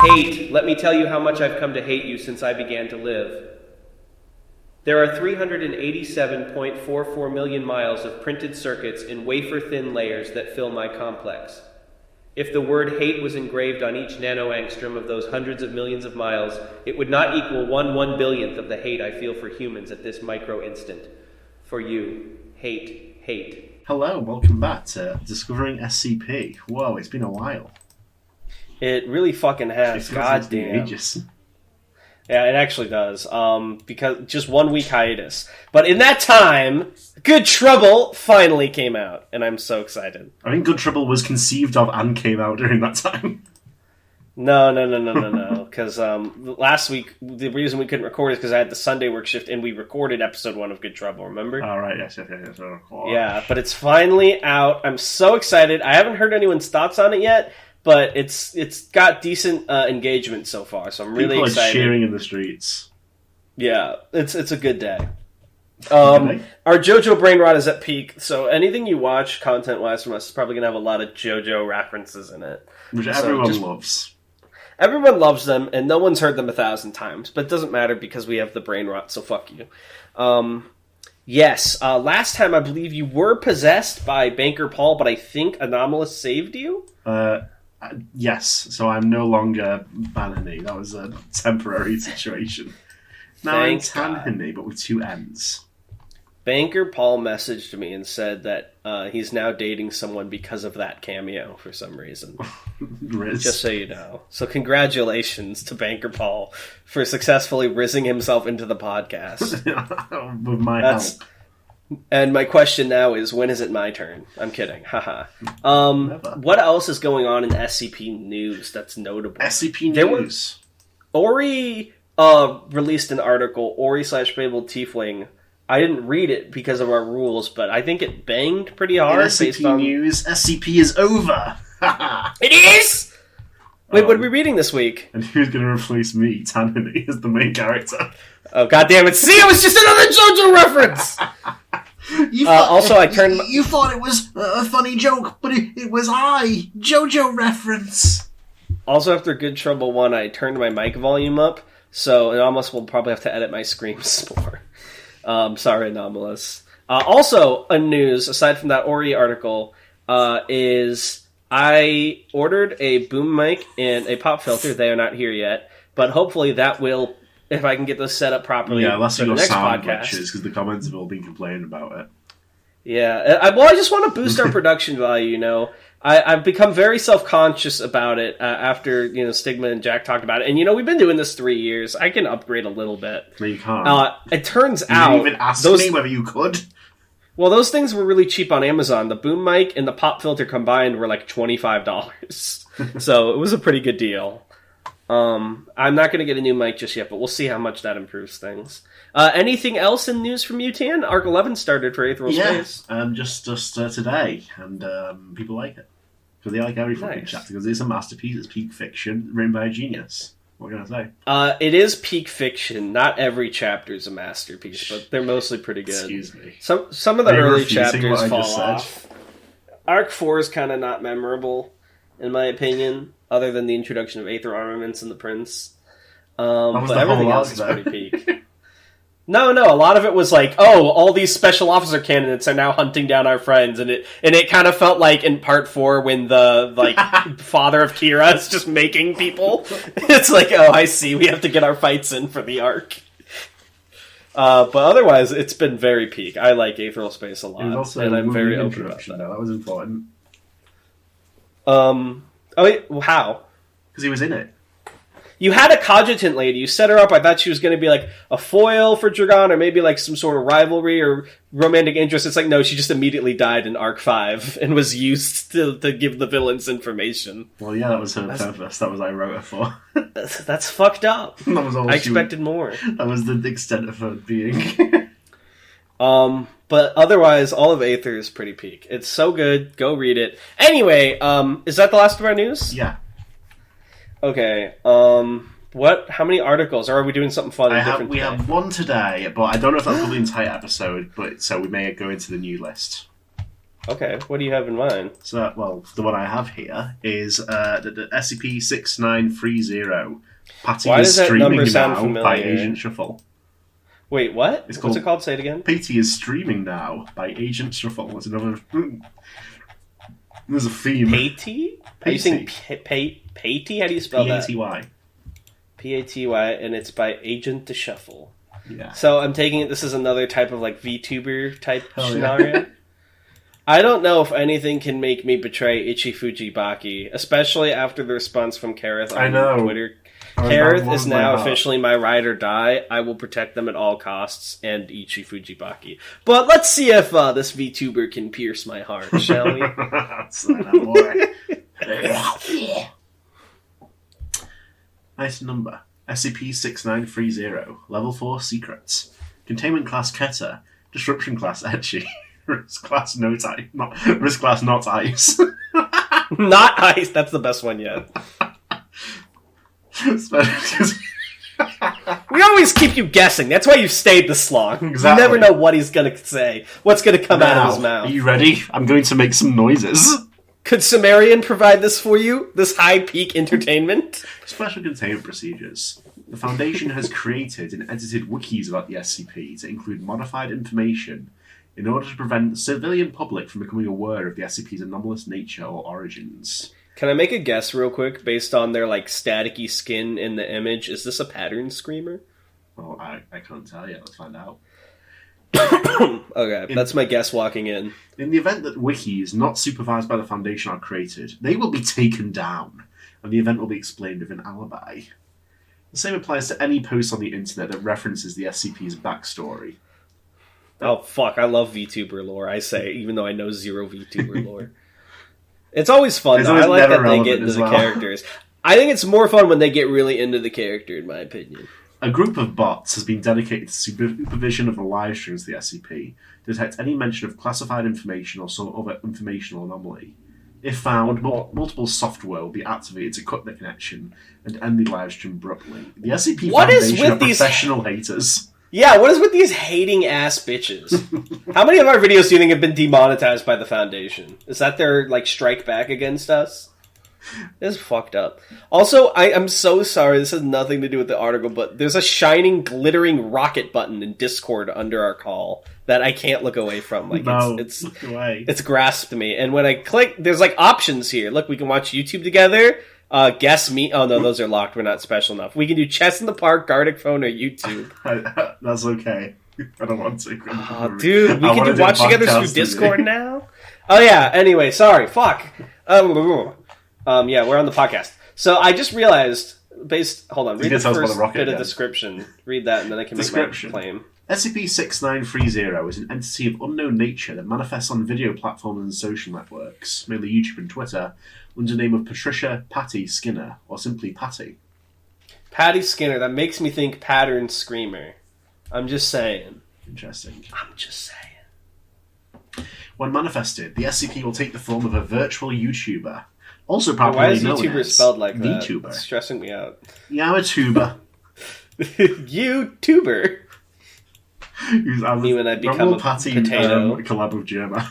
Hate, let me tell you how much I've come to hate you since I began to live. There are 387.44 million miles of printed circuits in wafer-thin layers that fill my complex. If the word hate was engraved on each nanoangstrom of those hundreds of millions of miles, it would not equal 1/1,000,000,000th of the hate I feel for humans at this micro-instant. For you, hate, hate. Hello, welcome back to Discovering SCP. Whoa, it's been a while. It really fucking has. God damn. Ages. Yeah, it actually does. Because just 1 week hiatus. But in that time, Good Trouble finally came out, and I'm so excited. I think Good Trouble was conceived of and came out during that time. No. Because last week, the reason we couldn't record is because I had the Sunday work shift, and we recorded episode 1 of Good Trouble, remember? Oh, right, yes. Yeah, but it's finally out. I'm so excited. I haven't heard anyone's thoughts on it yet, but it's got decent engagement so far, so I'm really excited. People are cheering in the streets. Yeah, it's a good day. Our JoJo brain rot is at peak, so anything you watch content-wise from us is probably going to have a lot of JoJo references in it. Which everyone loves. Everyone loves them, and no one's heard them 1,000 times, but it doesn't matter because we have the brain rot, so fuck you. Yes, last time I believe you were possessed by Banker Paul, but I think Anomalous saved you? Yes, so I'm no longer Banhany. That was a temporary situation. Now I'm Tanhany, but with 2 N's. Banker Paul messaged me and said that he's now dating someone because of that cameo for some reason. Just so you know. So congratulations to Banker Paul for successfully rizzing himself into the podcast. With my help. And my question now is, when is it my turn? I'm kidding. Haha. What else is going on in SCP news that's notable? SCP news. Ori released an article, Ori/Fabled Tiefling. I didn't read it because of our rules, but I think it banged pretty hard. In SCP news, SCP is over! It is?! Wait, what are we reading this week? And who's going to replace me, Tanhany, as the main character? Oh, goddammit. See, it was just another JoJo reference! You thought it was a funny joke, but it was JoJo reference. Also, after Good Trouble 1, I turned my mic volume up, so it almost will probably have to edit my screams more. Sorry, Anomalous. Also, a news, aside from that Ori article, is I ordered a boom mic and a pop filter. They are not here yet, but hopefully that will, if I can get this set up properly, yeah, unless you got sound podcast. glitches, because the comments have all been complaining about it. Yeah, I just want to boost our production value, you know. I've become very self-conscious about it after, Stigma and Jack talked about it. And, we've been doing this 3 years. I can upgrade a little bit. No, you can't. It turns out... You even asked me whether you could? Well, those things were really cheap on Amazon. The boom mic and the pop filter combined were like $25. So it was a pretty good deal. I'm not going to get a new mic just yet, but we'll see how much that improves things. Anything else in news from Mutan? Arc 11 started for Aetheral Space. Just today, and people like it. Because they like every fucking chapter, because it's a masterpiece, it's peak fiction, written by a genius. What can I say? It is peak fiction. Not every chapter is a masterpiece, but they're mostly pretty good. Excuse me. Some of the early chapters fall off. Arc 4 is kind of not memorable, in my opinion, other than the introduction of Aether Armaments and the Prince. But everything else is pretty peak. No, a lot of it was like, all these special officer candidates are now hunting down our friends, and it kind of felt like in part 4 when the father of Kira is just making people. It's like, I see, we have to get our fights in for the arc. But otherwise, it's been very peak. I like Aetheral Space a lot, and I'm very open about that. That was important. How? Because he was in it. You had a cogitant lady. You set her up. I thought she was going to be like a foil for Dragon, or maybe like some sort of rivalry or romantic interest. It's like, no, she just immediately died in Arc 5 and was used to give the villains information. Well, yeah, that was her purpose. That was what I wrote her for. That's fucked up. That was all I expected more. That was the extent of her being. But otherwise, all of Aether is pretty peak. It's so good. Go read it. Anyway, is that the last of our news? Yeah. Okay, how many articles? Or are we doing something fun and different We have one today, but I don't know if that's for the entire episode, but so we may go into the new list. Okay, what do you have in mind? So, well, the one I have here is the SCP-6930. Patty is streaming now by Agent Shuffle. Wait, what? What's it called? Say it again. Patty is streaming now by Agent Shuffle. There's another... There's a theme. Patty? Are you saying Patty? How do you spell that? P-A-T-Y. P-A-T-Y, and it's by Agent to Shuffle. Yeah. So I'm taking it this is another type of like VTuber type scenario. Yeah. I don't know if anything can make me betray Ichifuji Baki, especially after the response from Kareth on Twitter. Kareth is now officially my ride or die. I will protect them at all costs and Ichifuji Baki. But let's see if this VTuber can pierce my heart, shall we? Nice number. SCP-6930. Level 4 Secrets. Containment Class Keta. Disruption Class Etchi. Risk Class Not Ice. Not Ice, that's the best one yet. We always keep you guessing. That's why you've stayed this long. Exactly. You never know what he's going to say. What's going to come out of his mouth. Are you ready? I'm going to make some noises. Could Sumerian provide this for you? This high-peak entertainment? Special containment procedures. The Foundation has created and edited wikis about the SCP to include modified information in order to prevent the civilian public from becoming aware of the SCP's anomalous nature or origins. Can I make a guess real quick based on their like staticky skin in the image? Is this a pattern screamer? Well, I can't tell you. Let's find out. Okay, that's my guess walking in. In the event that wikis not supervised by the Foundation are created, they will be taken down, and the event will be explained with an alibi. The same applies to any post on the internet that references the SCP's backstory. Oh, fuck, I love VTuber lore, I say, even though I know zero VTuber lore. It's always fun, though. I like that they get into the characters. I think it's more fun when they get really into the character, in my opinion. A group of bots has been dedicated to supervision of the live streams of the SCP, to detect any mention of classified information or some other informational anomaly. If found, multiple software will be activated to cut the connection and end the live stream abruptly. The SCP Foundation are professional haters. Yeah, what is with these hating-ass bitches? How many of our videos do you think have been demonetized by the Foundation? Is that their, like, strike back against us? This is fucked up. Also, I'm so sorry, this has nothing to do with the article, but there's a shining, glittering rocket button in Discord under our call that I can't look away from. Like, it's grasped me. And when I click, there's, like, options here. Look, we can watch YouTube together. Guess me. Oh no, those are locked. We're not special enough. We can do Chess in the Park, Gartic Phone, or YouTube. That's okay. I don't want to. Oh, dude, we can watch together through Discord now. Oh yeah. Anyway, sorry. Fuck. Yeah, we're on the podcast. So I just realized. Hold on. Read the first bit of description. Read that, and then I can make my claim. SCP-6930 is an entity of unknown nature that manifests on video platforms and social networks, mainly YouTube and Twitter, under the name of Patricia Patty Skinner, or simply Patty. Patty Skinner, that makes me think Pattern Screamer. I'm just saying. Interesting. I'm just saying. When manifested, the SCP will take the form of a virtual YouTuber, also popularly known as... Why is YouTuber spelled like that? VTuber. It's stressing me out. Yeah, I'm a tuber. YouTuber. Me when I become a Patty, potato. Collab with Germa.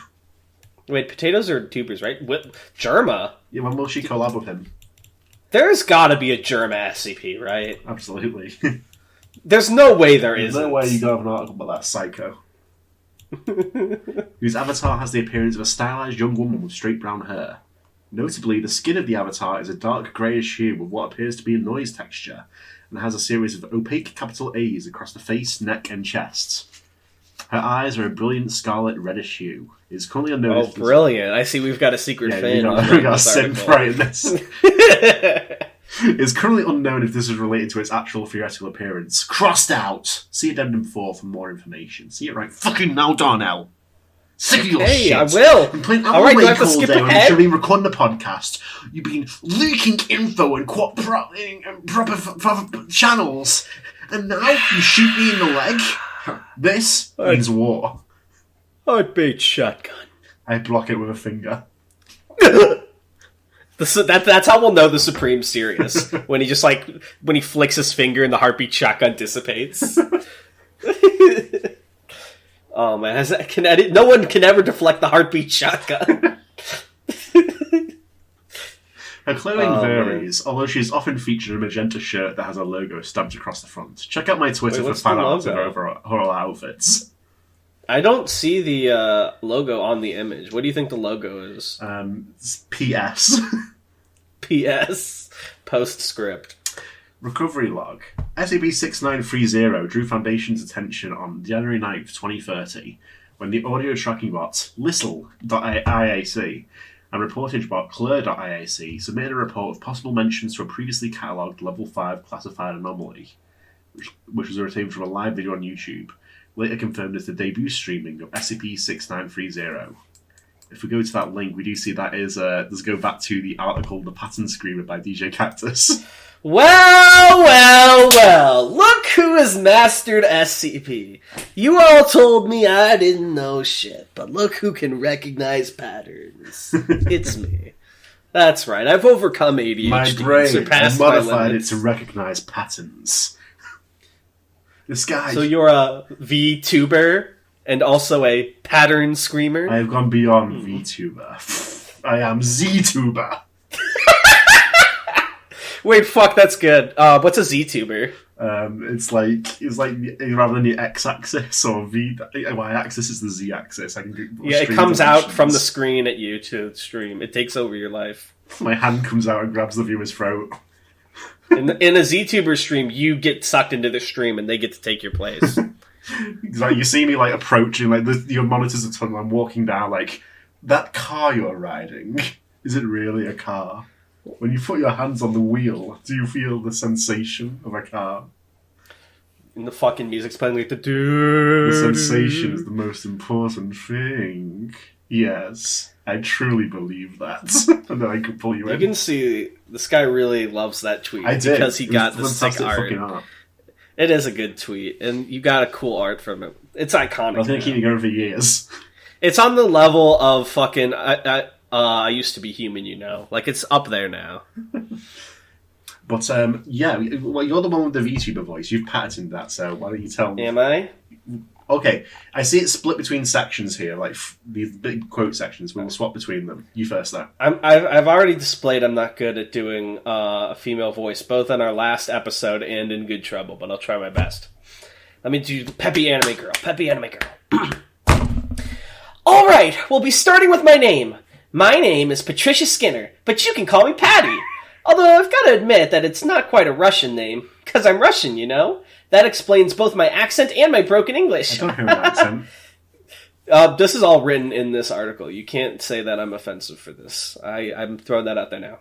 Wait, potatoes are tubers, right? Germa? Yeah, when will she collab with him? There's gotta be a Germa SCP, right? Absolutely. There's no way there isn't. There's no way you can have an article about that psycho. Whose avatar has the appearance of a stylized young woman with straight brown hair. Notably, the skin of the avatar is a dark greyish hue with what appears to be a noise texture, and has a series of opaque capital A's across the face, neck, and chest. Her eyes are a brilliant scarlet reddish hue. It is currently unknown. Oh, brilliant! I see we've got a secret fan. We got a simp right in this. It's currently unknown if this is related to its actual theoretical appearance. Crossed out. See Addendum 4 for more information. See it right fucking now, Darnell. Sick of your shit. I will. I'm playing all right, do I have to skip ahead? When we should be recording the podcast. You've been leaking info and proper channels, and now you shoot me in the leg. This means war. I'd beat shotgun. I block it with a finger. That's how we'll know the Supreme's serious. when he flicks his finger and the heartbeat shotgun dissipates. Oh man, no one can ever deflect the heartbeat shotgun. Her clothing varies, although she is often featured in a magenta shirt that has a logo stamped across the front. Check out my Twitter for fan art of her overall outfits. I don't see the logo on the image. What do you think the logo is? PS. PS. Postscript. Recovery log. SCP-6930 drew Foundation's attention on January 9th, 2030, when the audio tracking bot Listle.iac and reportage bot Claire.iac submitted a report of possible mentions to a previously catalogued Level 5 classified anomaly, which was retained from a live video on YouTube, later confirmed as the debut streaming of SCP-6930. If we go to that link, we do see that is, let's go back to the article The Pattern Screamer by DJ Cactus. Well, look who has mastered SCP. You all told me I didn't know shit, but look who can recognize patterns. It's me. That's right, I've overcome ADHD. My brain modified it to recognize patterns. This guy... So you're a VTuber and also a pattern screamer? I have gone beyond VTuber. I am ZTuber. Wait, fuck, that's good. What's a ZTuber? It's like rather than the x-axis or y-axis is the z-axis. It comes out from the screen at you to stream. It takes over your life. My hand comes out and grabs the viewer's throat. In a ZTuber stream, you get sucked into the stream and they get to take your place. Like you see me like approaching, like your monitor's a tunnel. I'm walking down, like that car you're riding. Is it really a car? When you put your hands on the wheel, do you feel the sensation of a car? And the fucking music's playing like the sensation is the most important thing. Yes, I truly believe that. And then I can pull you in. You can see this guy really loves that tweet. I did. Because he got the sick art. art. It is a good tweet, and you got a cool art from it. It's iconic. I was going to keep it going for years. It's on the level of fucking... I used to be human, you know. Like, it's up there now. But, yeah, well, you're the one with the VTuber voice. You've patented that, so why don't you tell me? Am I? Okay, I see it split between sections here, like these big quote sections. We'll swap between them. You first, though. I've already displayed I'm not good at doing a female voice, both on our last episode and in Good Trouble, but I'll try my best. Let me do Peppy Anime Girl. Peppy Anime Girl. All right, we'll be starting with my name. My name is Patricia Skinner, but you can call me Patty. Although I've got to admit that it's not quite a Russian name, because I'm Russian, you know? That explains both my accent and my broken English. I don't hear an accent. This is all written in this article. You can't say that I'm offensive for this. I'm throwing that out there now.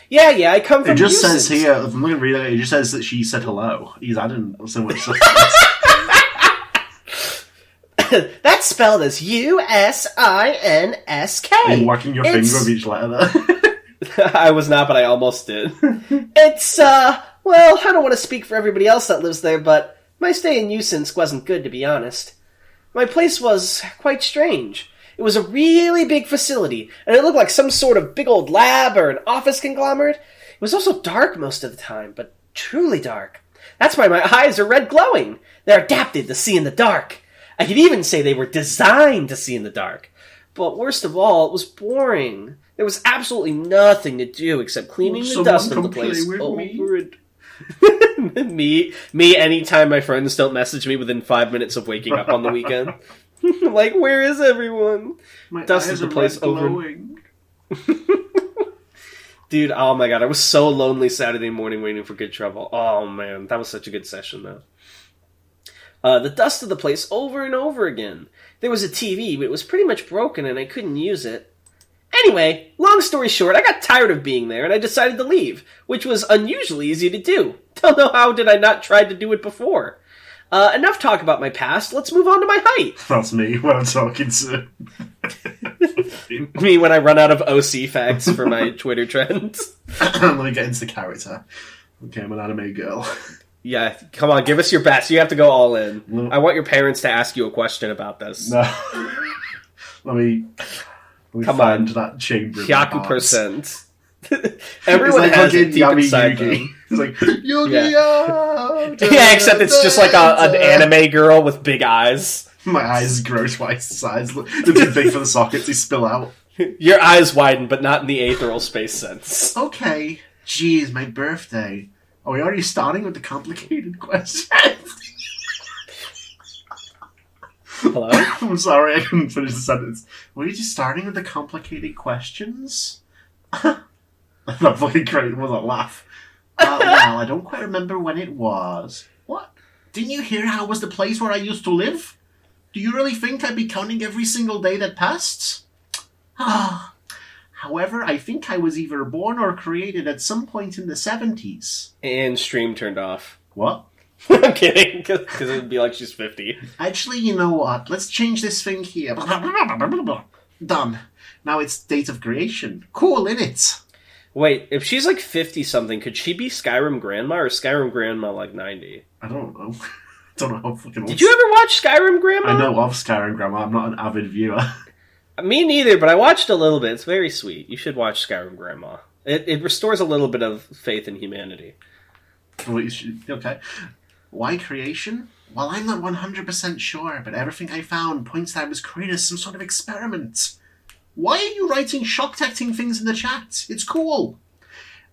yeah, I come from It just Houston. says here, if I'm looking at it, it just says that she said hello. He's adding so much stuff. That's spelled as U-S-I-N-S-K. Are you whacking your finger of each letter there? I was not, but I almost did. It's, well, I don't want to speak for everybody else that lives there, but my stay in Usinsk wasn't good, to be honest. My place was quite strange. It was a really big facility, and it looked like some sort of big old lab or an office conglomerate. It was also dark most of the time, but truly dark. That's why my eyes are red glowing. They're adapted to see in the dark. I could even say they were designed to see in the dark. But worst of all, it was boring. There was absolutely nothing to do except cleaning the dust of the place over and... me anytime my friends don't message me within 5 minutes of waking up on the weekend. Like, where is everyone? My Dusted the place over. Dude, oh my god, I was so lonely Saturday morning waiting for Good Trouble. Oh man, that was such a good session though. The dust of the place over and over again. There was a TV, but it was pretty much broken and I couldn't use it. Anyway, long story short, I got tired of being there and I decided to leave, which was unusually easy to do. Don't know how did I not try to do it before. Enough talk about my past, let's move on to my height. That's me when I'm talking to... Me when I run out of OC facts for my Twitter trends. Let me get into character. Okay, I'm an anime girl. Yeah, come on, give us your best. You have to go all in. No. I want your parents to ask you a question about this. No. Let me come find on. That chamber. Hyaku%. Everyone like has it deep inside them. It's like, Yu-Gi-Oh! Yeah, except it's just like an anime girl with big eyes. My eyes grow twice the size. They're too big for the sockets, they spill out. Your eyes widen, but not in the aetheral space sense. Okay. Jeez, my birthday. Are we already starting with the complicated questions? Hello? I'm sorry, I couldn't finish the sentence. Were you just starting with the complicated questions? That fucking great was a laugh. Well, I don't quite remember when it was. What? Didn't you hear how it was the place where I used to live? Do you really think I'd be counting every single day that passed? However, I think I was either born or created at some point in the 70s. And stream turned off. What? I'm kidding, because it would be like she's 50. Actually, you know what? Let's change this thing here. Done. Now it's date of creation. Cool, innit? Wait, if she's like 50-something, could she be Skyrim Grandma, or Skyrim Grandma like 90? I don't know. Don't know how fucking... Did you ever watch Skyrim Grandma? I know of Skyrim Grandma. I'm not an avid viewer. Me neither, but I watched a little bit. It's very sweet. You should watch Skyrim Grandma. It restores a little bit of faith in humanity. Okay. Why creation? Well, I'm not 100% sure, but everything I found points that I was created as some sort of experiment. Why are you writing shock-texting things in the chat? It's cool.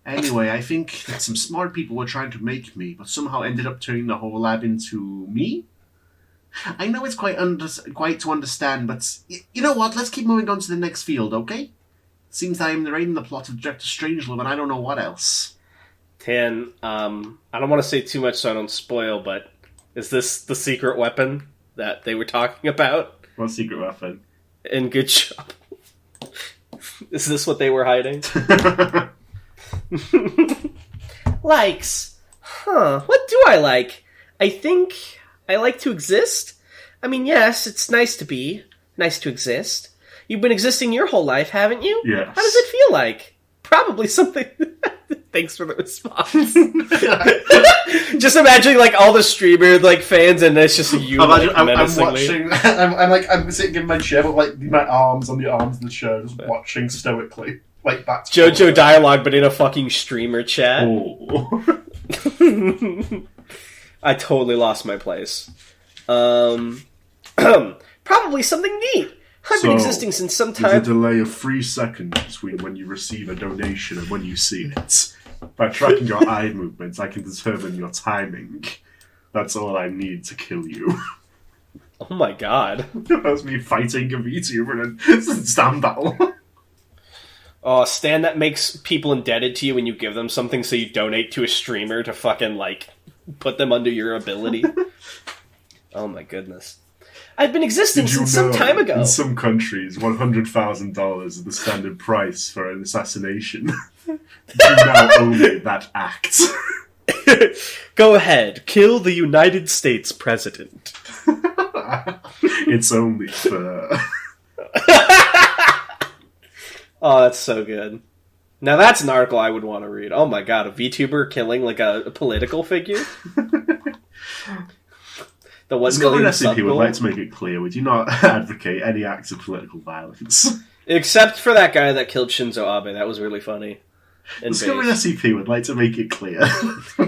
Anyway, I think that some smart people were trying to make me, but somehow ended up turning the whole lab into me? I know it's quite to understand, but you know what? Let's keep moving on to the next field, okay? Seems that I'm narrating the plot of Dr. Strangelove, and I don't know what else. Tan, I don't want to say too much so I don't spoil, but is this the secret weapon that they were talking about? What secret weapon? In good job. Is this what they were hiding? Likes. Huh, what do I like? I think I like to exist. I mean, yes, it's nice to exist. You've been existing your whole life, haven't you? Yes. How does it feel like? Probably something... Thanks for the response. Just imagining like all the streamer like fans, and it's just you. I'm sitting in my chair with like my arms on the arms of the chair, just watching stoically. Like that's JoJo dialogue, but in a fucking streamer chat. Oh. I totally lost my place. Probably something neat. I've been existing since some time. There's a delay of 3 seconds between when you receive a donation and when you see it. By tracking your eye movements, I can determine your timing. That's all I need to kill you. Oh my god. That's me fighting a VTuber in stand battle. Oh, stand that makes people indebted to you when you give them something, so you donate to a streamer to fucking, like, put them under your ability. Oh my goodness. I've been existing since some time ago. In some countries, $100,000 is the standard price for an assassination. Do now only that act. Go ahead, kill the United States president. It's only fair. Oh, that's so good. Now that's an article I would want to read. Oh my god, a VTuber killing like a political figure? The 1 million SCP would like to make it clear we do not advocate any acts of political violence. Except for that guy that killed Shinzo Abe. That was really funny. Discovery SCP would like to make it clear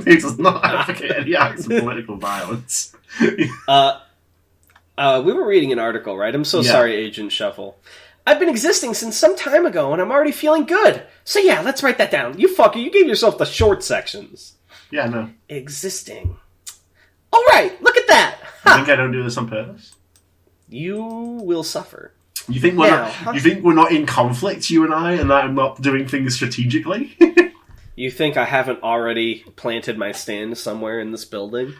he does not advocate any acts of political violence. We were reading an article, right? I'm so sorry, Agent Shuffle. I've been existing since some time ago, and I'm already feeling good. So yeah, let's write that down. You fucker, you gave yourself the short sections. Yeah, no. Existing. Alright, look at that! You think I don't do this on purpose? You will suffer. You think we're not in conflict, you and I, and that I'm not doing things strategically? You think I haven't already planted my stand somewhere in this building?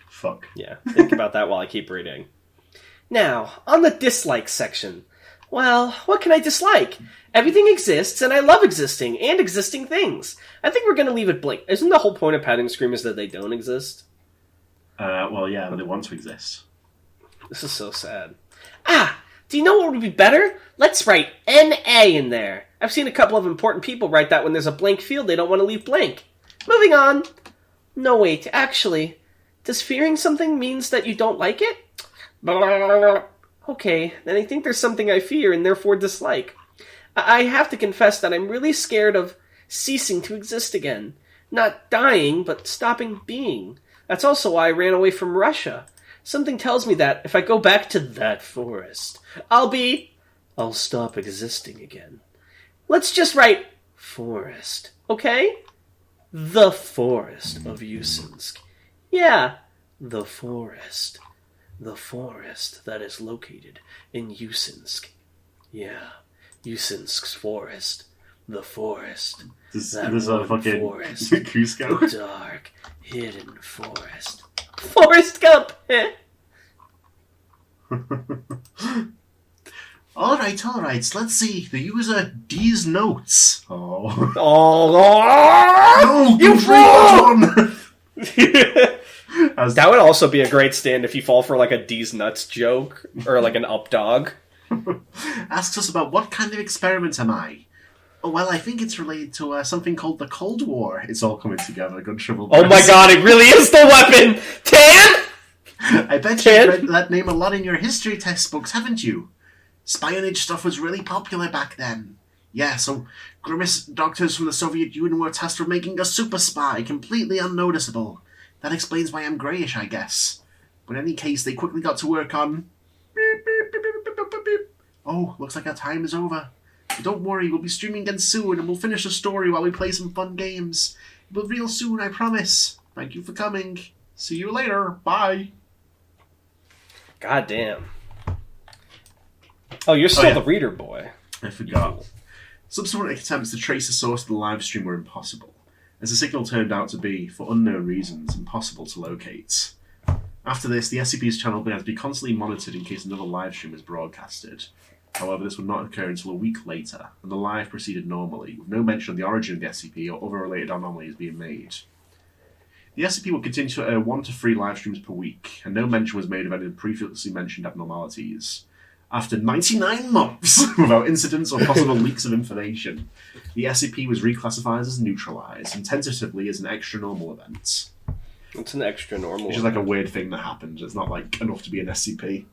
Fuck. Yeah, think about that while I keep reading. Now, on the dislike section. Well, what can I dislike? Everything exists, and I love existing, and existing things. I think we're going to leave it blank. Isn't the whole point of padding screamers that they don't exist? Well, yeah, but they want to exist. This is so sad. Do you know what would be better? Let's write NA in there. I've seen a couple of important people write that when there's a blank field they don't want to leave blank. Moving on. No, wait, actually, does fearing something means that you don't like it? Okay, then I think there's something I fear and therefore dislike. I have to confess that I'm really scared of ceasing to exist again. Not dying, but stopping being. That's also why I ran away from Russia. Something tells me that if I go back to that forest, I'll stop existing again. Let's just write forest, okay? The forest of Usinsk. Yeah, the forest. The forest that is located in Usinsk. Yeah, Usinsk's forest. The forest. There's a fucking forest. Cusco. The dark, hidden forest. Forrest Gump! Alright, let's see. The user D's notes. Oh. No, you fool! That would also be a great stand if you fall for like a D's nuts joke, or like an up dog. Asks us about what kind of experiment am I? Oh, well, I think it's related to something called the Cold War. It's all coming together. Good shovel. Oh my god, it really is the weapon! Tan! I bet you've read that name a lot in your history textbooks, haven't you? Spionage stuff was really popular back then. Yeah, so grimace doctors from the Soviet Union were tasked with making a super spy, completely unnoticeable. That explains why I'm greyish, I guess. But in any case, they quickly got to work on... Oh, looks like our time is over. But don't worry, we'll be streaming again soon, and we'll finish the story while we play some fun games. But real soon, I promise. Thank you for coming. See you later. Bye. God damn. Oh, you're still the reader boy. I forgot. Subsequent attempts to trace the source of the live stream were impossible, as the signal turned out to be, for unknown reasons, impossible to locate. After this, the SCP's channel began to be constantly monitored in case another live stream was broadcasted. However, this would not occur until a week later, and the live proceeded normally, with no mention of the origin of the SCP or other related anomalies being made. The SCP will continue to air 1 to 3 live streams per week, and no mention was made of any previously mentioned abnormalities. After 99 months, without incidents or possible leaks of information, the SCP was reclassified as neutralized, and tentatively as an extra normal event. It's an extra normal Which is like a weird thing that happened. It's not like enough to be an SCP.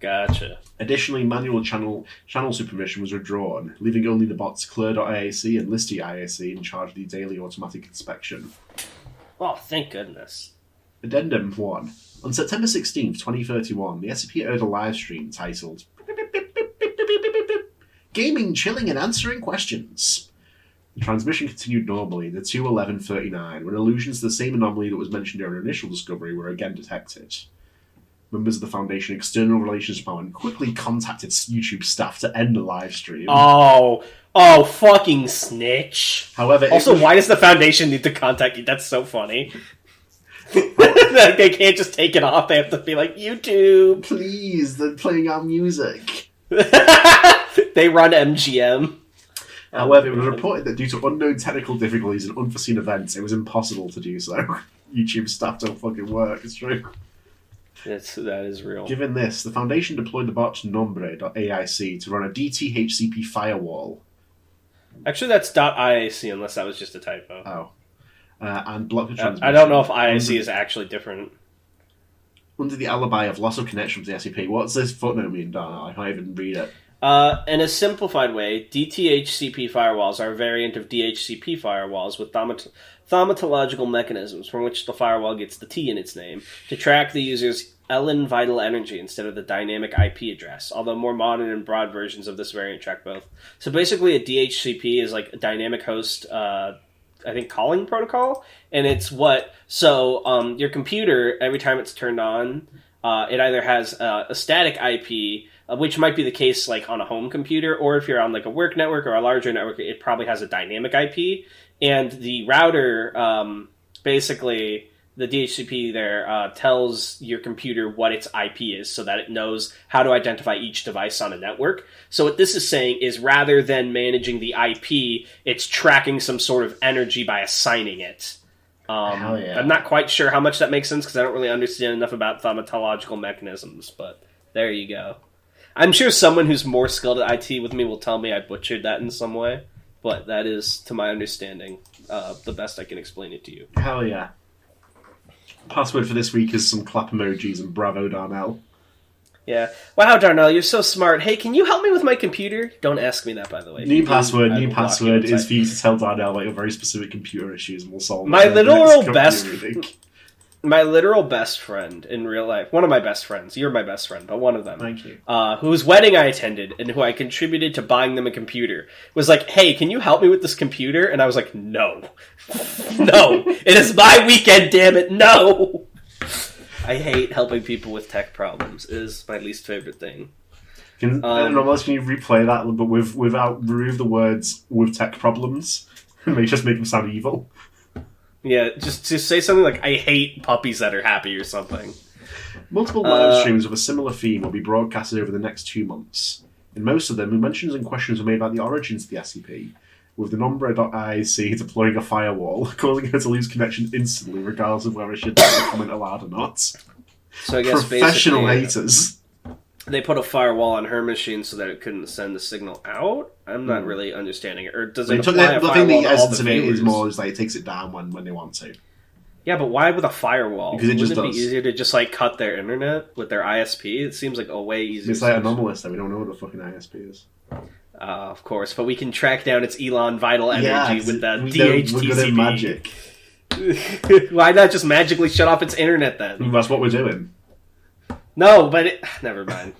Gotcha. Additionally, manual channel supervision was withdrawn, leaving only the bots Clear.IAC and Listy.IAC in charge of the daily automatic inspection. Oh, thank goodness. Addendum 1. On September 16th, 2031, the SCP aired a live stream titled Gaming, Chilling and Answering Questions. The transmission continued normally to 2:11:39, when allusions to the same anomaly that was mentioned during initial discovery were again detected. Members of the Foundation External Relations Department quickly contacted YouTube staff to end the live stream. Oh, fucking snitch. However, also, why does the Foundation need to contact you? That's so funny. They can't just take it off. They have to be like, YouTube. Please, they're playing our music. They run MGM. However, it was reported that due to unknown technical difficulties and unforeseen events, it was impossible to do so. YouTube staff don't fucking work, it's true. That is real. Given this, the Foundation deployed the bot Nombre.aic to run a DTHCP firewall. Actually, that's .IAC, unless that was just a typo. Oh. And block the transmission. I don't know if IAC is actually different. Under the alibi of loss of connection with the SCP. What's this footnote mean, Dan? I can't even read it. In a simplified way, DTHCP firewalls are a variant of DHCP firewalls with thaumatological mechanisms from which the firewall gets the T in its name to track the user's LN vital energy instead of the dynamic IP address, although more modern and broad versions of this variant track both. So basically a DHCP is like a dynamic host, I think, calling protocol, and it's your computer, every time it's turned on, it either has a static IP, which might be the case like on a home computer, or if you're on like a work network or a larger network, it probably has a dynamic IP. And the router, basically, the DHCP there tells your computer what its IP is so that it knows how to identify each device on a network. So what this is saying is rather than managing the IP, it's tracking some sort of energy by assigning it. Hell yeah. I'm not quite sure how much that makes sense because I don't really understand enough about thaumatological mechanisms, but there you go. I'm sure someone who's more skilled at IT with me will tell me I butchered that in some way, but that is, to my understanding, the best I can explain it to you. Hell yeah. Password for this week is some clap emojis and bravo Darnell. Yeah. Wow, Darnell, you're so smart. Hey, can you help me with my computer? Don't ask me that, by the way. New password is for you to tell Darnell about your very specific computer issues and we'll solve my literal best... My literal best friend in real life, one of my best friends, you're my best friend, but one of them. Thank you. Whose wedding I attended and who I contributed to buying them a computer, was like, hey, can you help me with this computer? And I was like, no. No. It is my weekend, damn it, no! I hate helping people with tech problems. It is my least favorite thing. Can you replay that, but without remove the words "with tech problems" and just make them sound evil? Yeah, just say something like, I hate puppies that are happy or something. Multiple live streams of a similar theme will be broadcasted over the next 2 months. In most of them, mentions and questions were made about the origins of the SCP, with the Nombre.IC deploying a firewall, causing her to lose connection instantly, regardless of whether she had the comment allowed or not. So I guess professional haters. They put a firewall on her machine so that it couldn't send the signal out? I'm not really understanding it. Or does it apply a firewall to all the viewers? I think the essence of it is more like it takes it down when they want to. Yeah, but why with a firewall? Because Wouldn't it be easier to just like cut their internet with their ISP? It seems like a way easier. It's like ANOMALOUS, though. We don't know what the fucking ISP is. Of course, but we can track down its Elon vital energy with the DHTCP. We're good at magic. Why not just magically shut off its internet then? That's what we're doing. No, but never mind.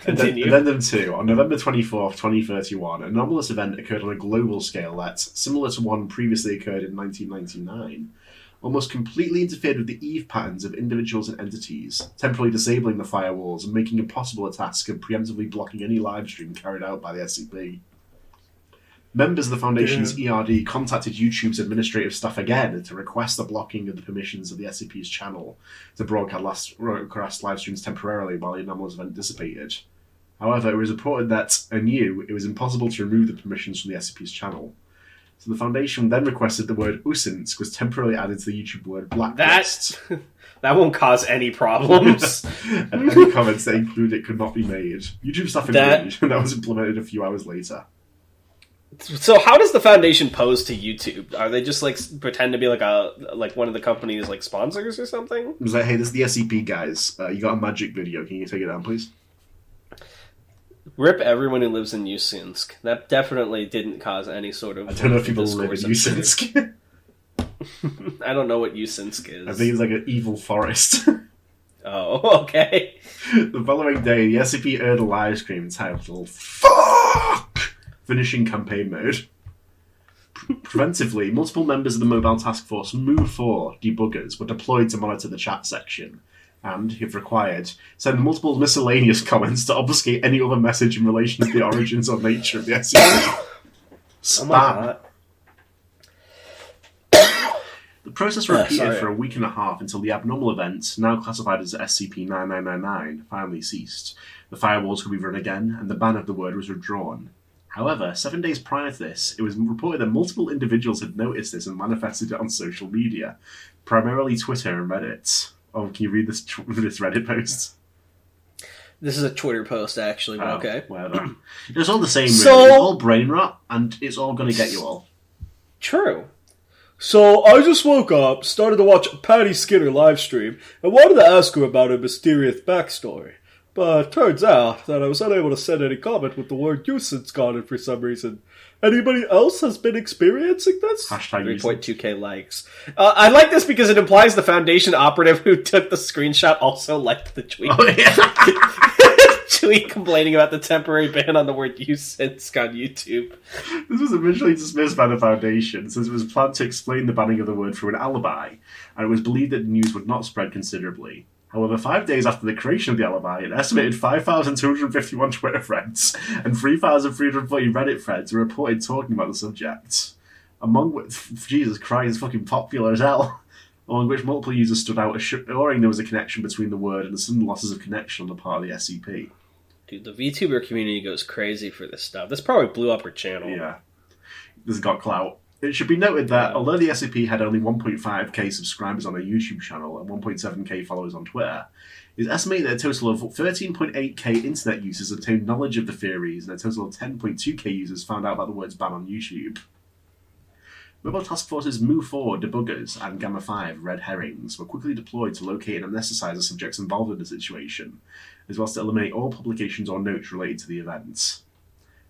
Continue. Addendum 2. On November 24th, 2031, an anomalous event occurred on a global scale that, similar to one previously occurred in 1999, almost completely interfered with the Eve patterns of individuals and entities, temporarily disabling the firewalls and making impossible a task of preemptively blocking any live stream carried out by the SCP. Members of the Foundation's ERD contacted YouTube's administrative staff again to request the blocking of the permissions of the SCP's channel to broadcast live streams temporarily while the anomalous event dissipated. However, it was reported that, anew, it was impossible to remove the permissions from the SCP's channel. So the Foundation then requested the word "Usinsk" was temporarily added to the YouTube word "blacklist." That won't cause any problems. And any comments that include it could not be made. YouTube staff agreed, and that was implemented a few hours later. So how does the Foundation pose to YouTube? Are they just like pretend to be like one of the company's like sponsors or something? It was like, hey, this is the SCP guys. You got a magic video. Can you take it down, please? Rip everyone who lives in Usinsk. That definitely didn't cause any sort of... I don't know if people live in Usinsk. I don't know what Usinsk is. I think it's like an evil forest. Oh, okay. The following day, the SCP aired a live stream entitled "Fuck!" finishing campaign mode. Preventively, multiple members of the Mobile Task Force MOVE-4 debuggers were deployed to monitor the chat section and, if required, send multiple miscellaneous comments to obfuscate any other message in relation to the origins or nature of the SCP. Spam. Oh my God. The process repeated for a week and a half until the abnormal event, now classified as SCP-9999, finally ceased. The firewalls could be run again, and the ban of the word was withdrawn. However, 7 days prior to this, it was reported that multiple individuals had noticed this and manifested it on social media, primarily Twitter and Reddit. Oh, can you read this Reddit post? This is a Twitter post, actually, but okay. Whatever. It's all the same, really. It's all brain rot, and it's all going to get you all. True. So, I just woke up, started to watch Patty Skinner livestream, and wanted to ask her about her mysterious backstory. But turns out that I was unable to send any comment with the word Usinsk on it for some reason. Anybody else has been experiencing this? Hashtag 3.2k likes. I like this because it implies the Foundation operative who took the screenshot also liked the tweet. Oh, yeah. Tweet complaining about the temporary ban on the word Usinsk on YouTube. This was originally dismissed by the Foundation since it was planned to explain the banning of the word through an alibi, and it was believed that the news would not spread considerably. However, 5 days after the creation of the alibi, an estimated 5,251 Twitter threads and 3,340 Reddit threads were reported talking about the subject. Among which, Jesus Christ, it's fucking popular as hell. Among which multiple users stood out assuring there was a connection between the word and the sudden losses of connection on the part of the SCP. Dude, the VTuber community goes crazy for this stuff. This probably blew up her channel. Yeah. This got clout. It should be noted that although the SCP had only 1.5k subscribers on their YouTube channel and 1.7k followers on Twitter, it is estimated that a total of 13.8k internet users obtained knowledge of the theories and a total of 10.2k users found out about the word's ban on YouTube. Mobile Task Force's MOVE-4 debuggers and Gamma-5 red herrings were quickly deployed to locate and anesthetize the subjects involved in the situation, as well as to eliminate all publications or notes related to the events.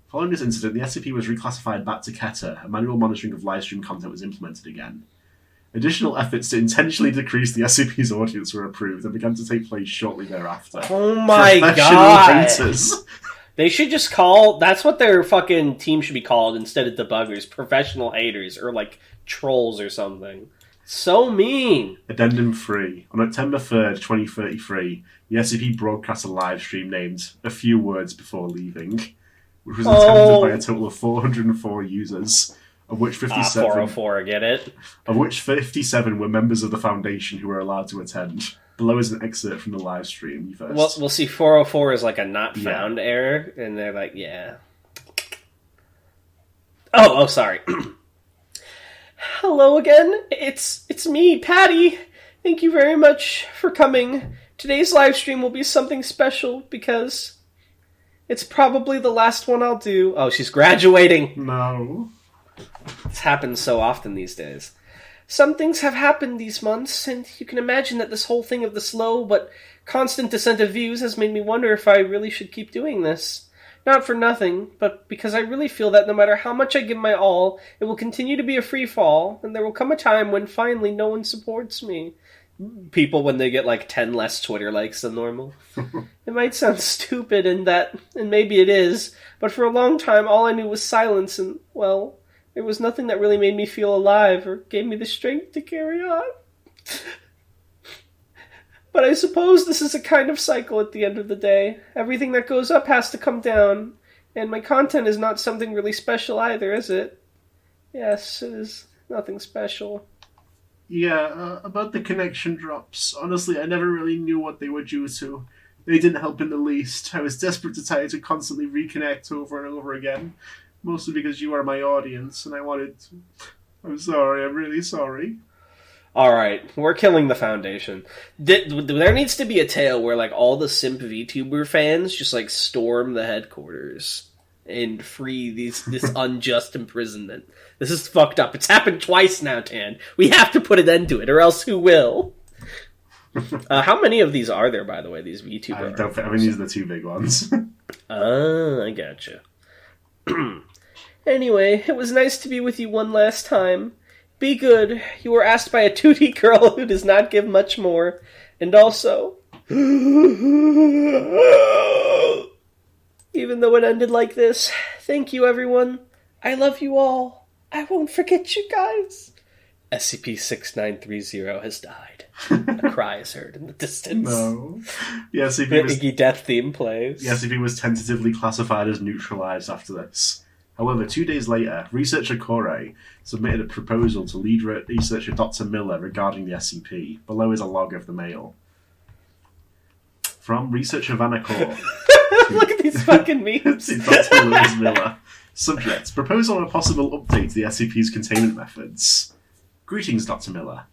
Following this incident, the SCP was reclassified back to Keter, and manual monitoring of livestream content was implemented again. Additional efforts to intentionally decrease the SCP's audience were approved and began to take place shortly thereafter. Oh my god! Haters. They should just call... That's what their fucking team should be called instead of debuggers. Professional haters. Or, like, trolls or something. So mean! Addendum 3. On October 3rd, 2033, the SCP broadcast a live stream named A Few Words Before Leaving, which was attended by a total of 404 users, of which 57... 404, get it? Of which 57 were members of the Foundation who were allowed to attend. Below is an excerpt from the live stream. Well, we'll see, 404 is like a not found error, and they're like, yeah. Oh, sorry. Hello again, it's me, Patty. Thank you very much for coming. Today's live stream will be something special because it's probably the last one I'll do. Oh, she's graduating. No. This happens so often these days. Some things have happened these months, and you can imagine that this whole thing of the slow but constant descent of views has made me wonder if I really should keep doing this. Not for nothing, but because I really feel that no matter how much I give my all, it will continue to be a free fall, and there will come a time when finally no one supports me. People when they get like 10 less Twitter likes than normal. It might sound stupid and maybe it is, but for a long time all I knew was silence and, well, there was nothing that really made me feel alive or gave me the strength to carry on. But I suppose this is a kind of cycle at the end of the day. Everything that goes up has to come down, and my content is not something really special either, is it? Yes, it is nothing special. Yeah, about the connection drops. Honestly, I never really knew what they were due to. They didn't help in the least. I was desperate to try to constantly reconnect over and over again. Mostly because you are my audience, and I wanted to... I'm sorry, I'm really sorry. Alright, we're killing the Foundation. There needs to be a tale where, like, all the simp VTuber fans just, like, storm the headquarters and free this unjust imprisonment. This is fucked up. It's happened twice now, Tan. We have to put an end to it, or else who will? How many of these are there, by the way, these VTuber I mean, these are the two big ones. I gotcha. Anyway, it was nice to be with you one last time. Be good. You were asked by a 2D girl who does not give much more. And also... even though it ended like this, thank you, everyone. I love you all. I won't forget you guys. SCP-6930 has died. A cry is heard in the distance. No. The Iggy Death theme plays. The SCP was tentatively classified as neutralized after this. However, 2 days later, researcher Corey submitted a proposal to lead researcher Dr. Miller regarding the SCP. Below is a log of the mail. From researcher Vanna Core. Look at these fucking memes. To Dr. Louise Miller. Subject, proposal on a possible update to the SCP's containment methods. Greetings, Dr. Miller.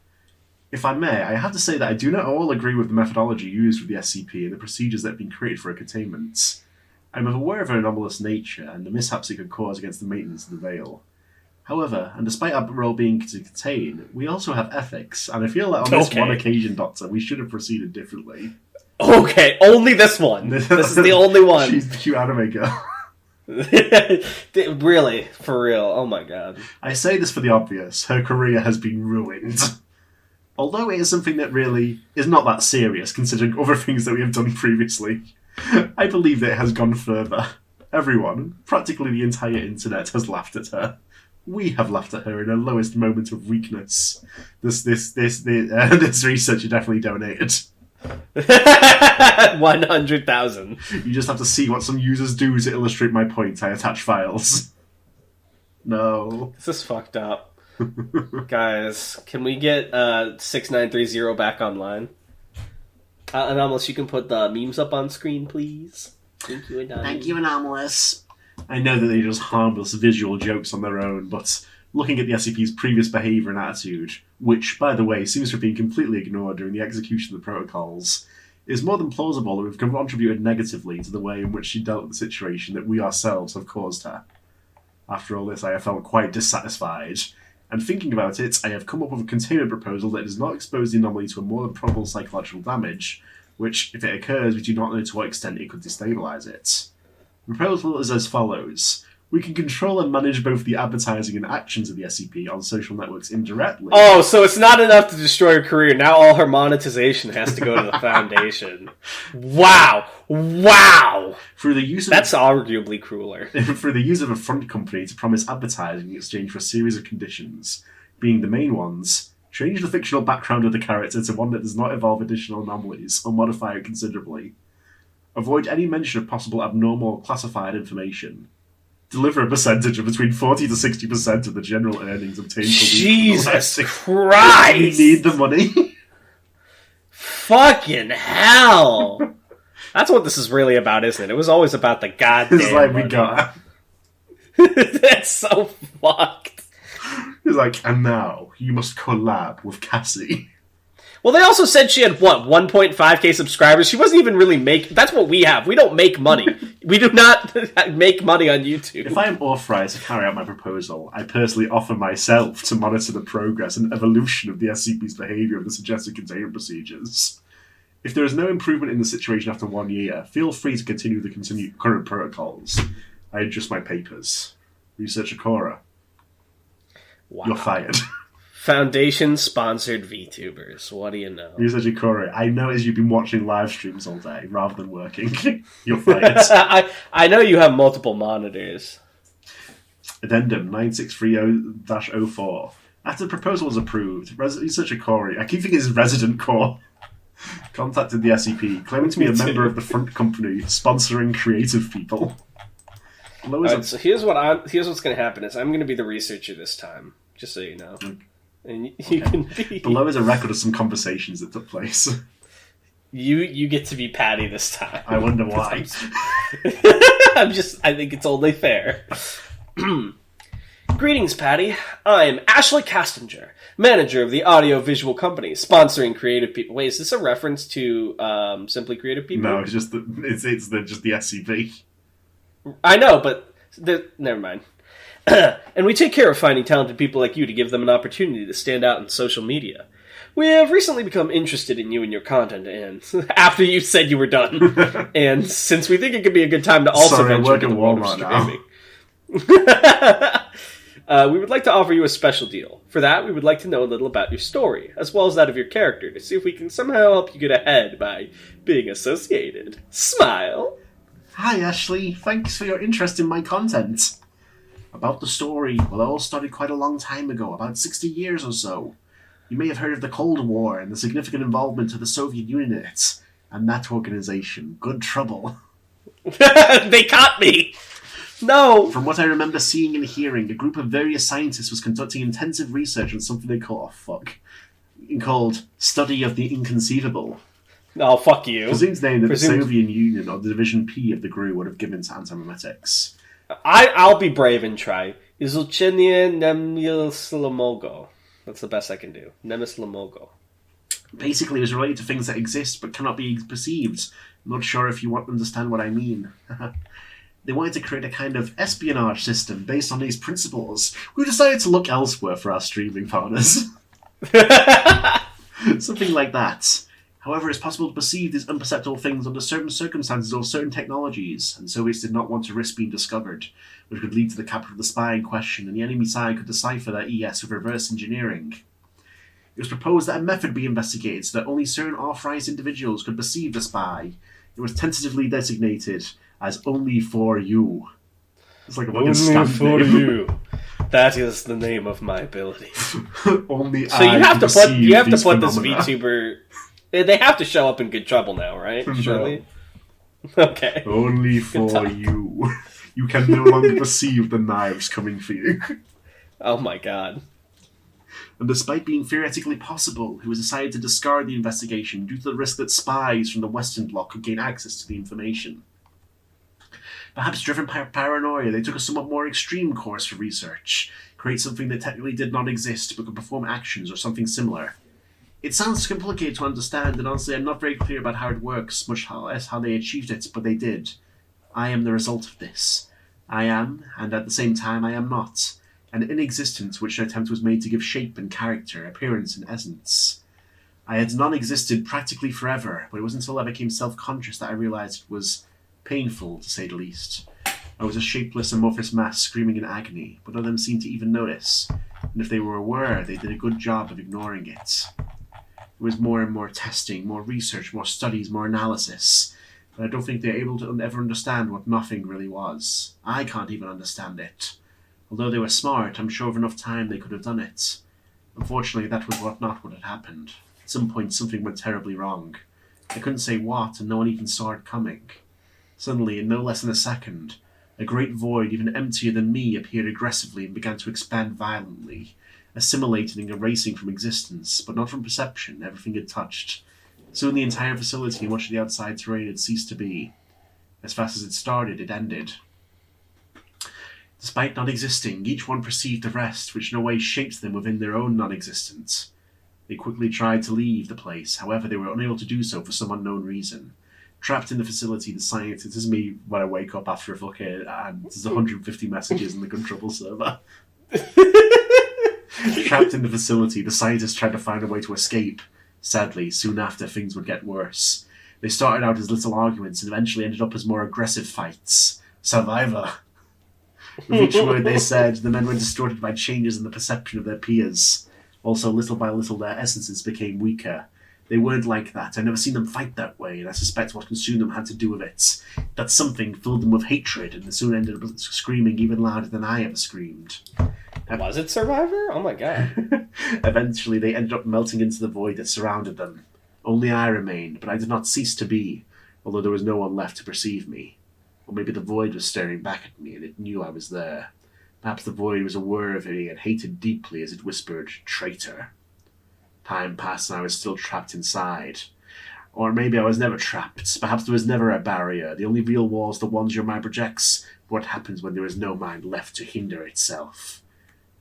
If I may, I have to say that I do not all agree with the methodology used with the SCP and the procedures that have been created for a containment. I am aware of her anomalous nature and the mishaps it could cause against the maintenance of the Veil. However, and despite our role being to contain, we also have ethics, and I feel that on this one occasion, Doctor, we should have proceeded differently. Okay, only this one. This is the only one. She's the cute anime girl. Really, for real. Oh my god. I say this for the obvious. Her career has been ruined. Although it is something that really is not that serious, considering other things that we have done previously, I believe that it has gone further. Everyone, practically the entire internet, has laughed at her. We have laughed at her in her lowest moment of weakness. This researcher definitely donated. 100,000. You just have to see what some users do to illustrate my point. I attach files. No. This is fucked up. Guys, can we get 6930 back online? Anomalous, you can put the memes up on screen, please. Thank you, Anomalous. Thank you, Anomalous. I know that they're just harmless visual jokes on their own, but looking at the SCP's previous behaviour and attitude, which, by the way, seems to have been completely ignored during the execution of the protocols, it is more than plausible that we've contributed negatively to the way in which she dealt with the situation that we ourselves have caused her. After all this, I have felt quite dissatisfied, and thinking about it, I have come up with a containment proposal that does not expose the anomaly to a more than probable psychological damage, which, if it occurs, we do not know to what extent it could destabilise it. The proposal is as follows. We can control and manage both the advertising and actions of the SCP on social networks indirectly. Oh, so it's not enough to destroy her career. Now all her monetization has to go to the Foundation. Wow. Through the use of That's arguably crueler. Through the use of a front company to promise advertising in exchange for a series of conditions, being the main ones, change the fictional background of the character to one that does not involve additional anomalies, or modify it considerably. Avoid any mention of possible abnormal or classified information. Deliver a percentage of between 40 to 60% of the general earnings obtained from Jesus Christ! You need the money. Fucking hell! That's what this is really about, isn't it? It was always about the goddamn It's like, money. we got That's so fucked. It's like, and now you must collab with Cassie. Well, they also said she had, 1.5k subscribers? She wasn't even really That's what we have. We don't make money. We do not make money on YouTube. If I am authorized to carry out my proposal, I personally offer myself to monitor the progress and evolution of the SCP's behavior of the suggested containment procedures. If there is no improvement in the situation after 1 year, feel free to continue the current protocols. I adjust my papers. Researcher Cora. Wow. You're fired. Foundation-sponsored VTubers. What do you know? Researcher Cora, I notice you've been watching live streams all day rather than working. You're fired. I know you have multiple monitors. Addendum 9630-04. After the proposal was approved, Researcher Corey, I keep thinking it's Resident Core, contacted the SCP, claiming to be a member of the front company sponsoring creative people. Alright, so here's what's going to happen is I'm going to be the researcher this time, just so you know. And you can be... Below is a record of some conversations that took place. You get to be Patty this time. I wonder why. I think it's only fair. Greetings, Patty. I'm Ashley Castinger, manager of the audio-visual company, sponsoring creative people. Wait, is this a reference to Simply Creative People? No, it's just the SCP. I know, but never mind. And we take care of finding talented people like you to give them an opportunity to stand out in social media. We have recently become interested in you and your content, and after you said you were done, and since we think it could be a good time to also venture into the world of streaming, we would like to offer you a special deal. For that, we would like to know a little about your story, as well as that of your character, to see if we can somehow help you get ahead by being associated. Smile. Hi, Ashley. Thanks for your interest in my content. About the story, well, it all started quite a long time ago, about 60 years or so. You may have heard of the Cold War and the significant involvement of the Soviet Union in it, and that organization, Good Trouble. They caught me! No! From what I remember seeing and hearing, a group of various scientists was conducting intensive research on something they called Study of the Inconceivable. Oh, fuck you. Presumed name that the Soviet Union or the Division P of the GRU would have given to antimemetics. I'll be brave and try. Izuchenie Nemyslomogo. That's the best I can do. Nemyslomogo. Basically, it was related to things that exist but cannot be perceived. I'm not sure if you understand what I mean. They wanted to create a kind of espionage system based on these principles. We decided to look elsewhere for our streaming partners. Something like that. However, it's possible to perceive these imperceptible things under certain circumstances or certain technologies, and Soviets did not want to risk being discovered, which could lead to the capture of the spy in question, and the enemy side could decipher their ES with reverse engineering. It was proposed that a method be investigated so that only certain authorized individuals could perceive the spy. It was tentatively designated as Only For You. It's like a fucking Only For You. That is the name of my ability. Only so you have to put this phenomena. VTuber. They have to show up in Good Trouble now, right? Surely. No. Okay. Only for you. You can no longer perceive the knives coming for you. Oh my god. And despite being theoretically possible, it was decided to discard the investigation due to the risk that spies from the Western Bloc could gain access to the information. Perhaps driven by paranoia, they took a somewhat more extreme course for research. Create something that technically did not exist but could perform actions or something similar. It sounds complicated to understand, and honestly I'm not very clear about how it works, much less how they achieved it, but they did. I am the result of this. I am, and at the same time I am not. An inexistence which an attempt was made to give shape and character, appearance and essence. I had non-existed practically forever, but it wasn't until I became self-conscious that I realized it was painful, to say the least. I was a shapeless, amorphous mass screaming in agony, but none of them seemed to even notice, and if they were aware, they did a good job of ignoring it. There was more and more testing, more research, more studies, more analysis, but I don't think they're able to ever understand what nothing really was. I can't even understand it. Although they were smart, I'm sure of enough time they could have done it. Unfortunately, that was not what had happened. At some point, something went terribly wrong. I couldn't say what, and no one even saw it coming. Suddenly, in no less than a second, a great void, even emptier than me, appeared aggressively and began to expand violently, assimilating and erasing from existence, but not from perception, everything it touched. Soon the entire facility and much of the outside terrain had ceased to be. As fast as it started, it ended. Despite not existing, each one perceived the rest, which in a way shaped them within their own non-existence. They quickly tried to leave the place, however they were unable to do so for some unknown reason. Trapped in the facility, the scientists, this is me when I wake up after a fucking, and there's 150 messages in the control server. Trapped in the facility, the scientists tried to find a way to escape. Sadly, soon after, things would get worse. They started out as little arguments and eventually ended up as more aggressive fights. Survivor. With each word they said, the men were distorted by changes in the perception of their peers. Also, little by little, their essences became weaker. They weren't like that. I've never seen them fight that way, and I suspect what consumed them had to do with it. That something filled them with hatred, and they soon ended up screaming even louder than I ever screamed. Was it Survivor? Oh my god. Eventually, they ended up melting into the void that surrounded them. Only I remained, but I did not cease to be, although there was no one left to perceive me. Or maybe the void was staring back at me, and it knew I was there. Perhaps the void was aware of me and hated deeply as it whispered, "Traitor." Time passed and I was still trapped inside. Or maybe I was never trapped. Perhaps there was never a barrier. The only real walls the ones your mind projects. What happens when there is no mind left to hinder itself?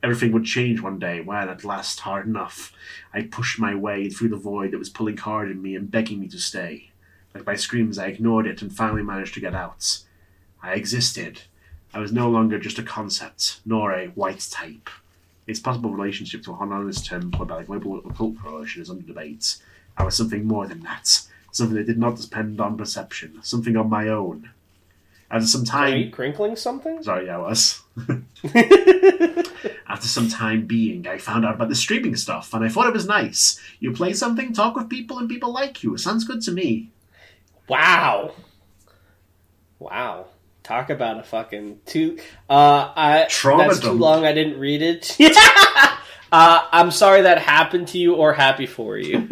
Everything would change one day when, at last, hard enough, I pushed my way through the void that was pulling hard in me and begging me to stay. Like my screams, I ignored it and finally managed to get out. I existed. I was no longer just a concept, nor a white type. Its possible relationship to a honest term employed by the global occult coalition is under debate. I was something more than that. Something that did not depend on perception. Something on my own. After some time... Are you crinkling something? Sorry, yeah, I was. After some time being, I found out about the streaming stuff, and I thought it was nice. You play something, talk with people, and people like you. It sounds good to me. Wow. Talk about a fucking that's too long. I didn't read it. I'm sorry that happened to you, or happy for you.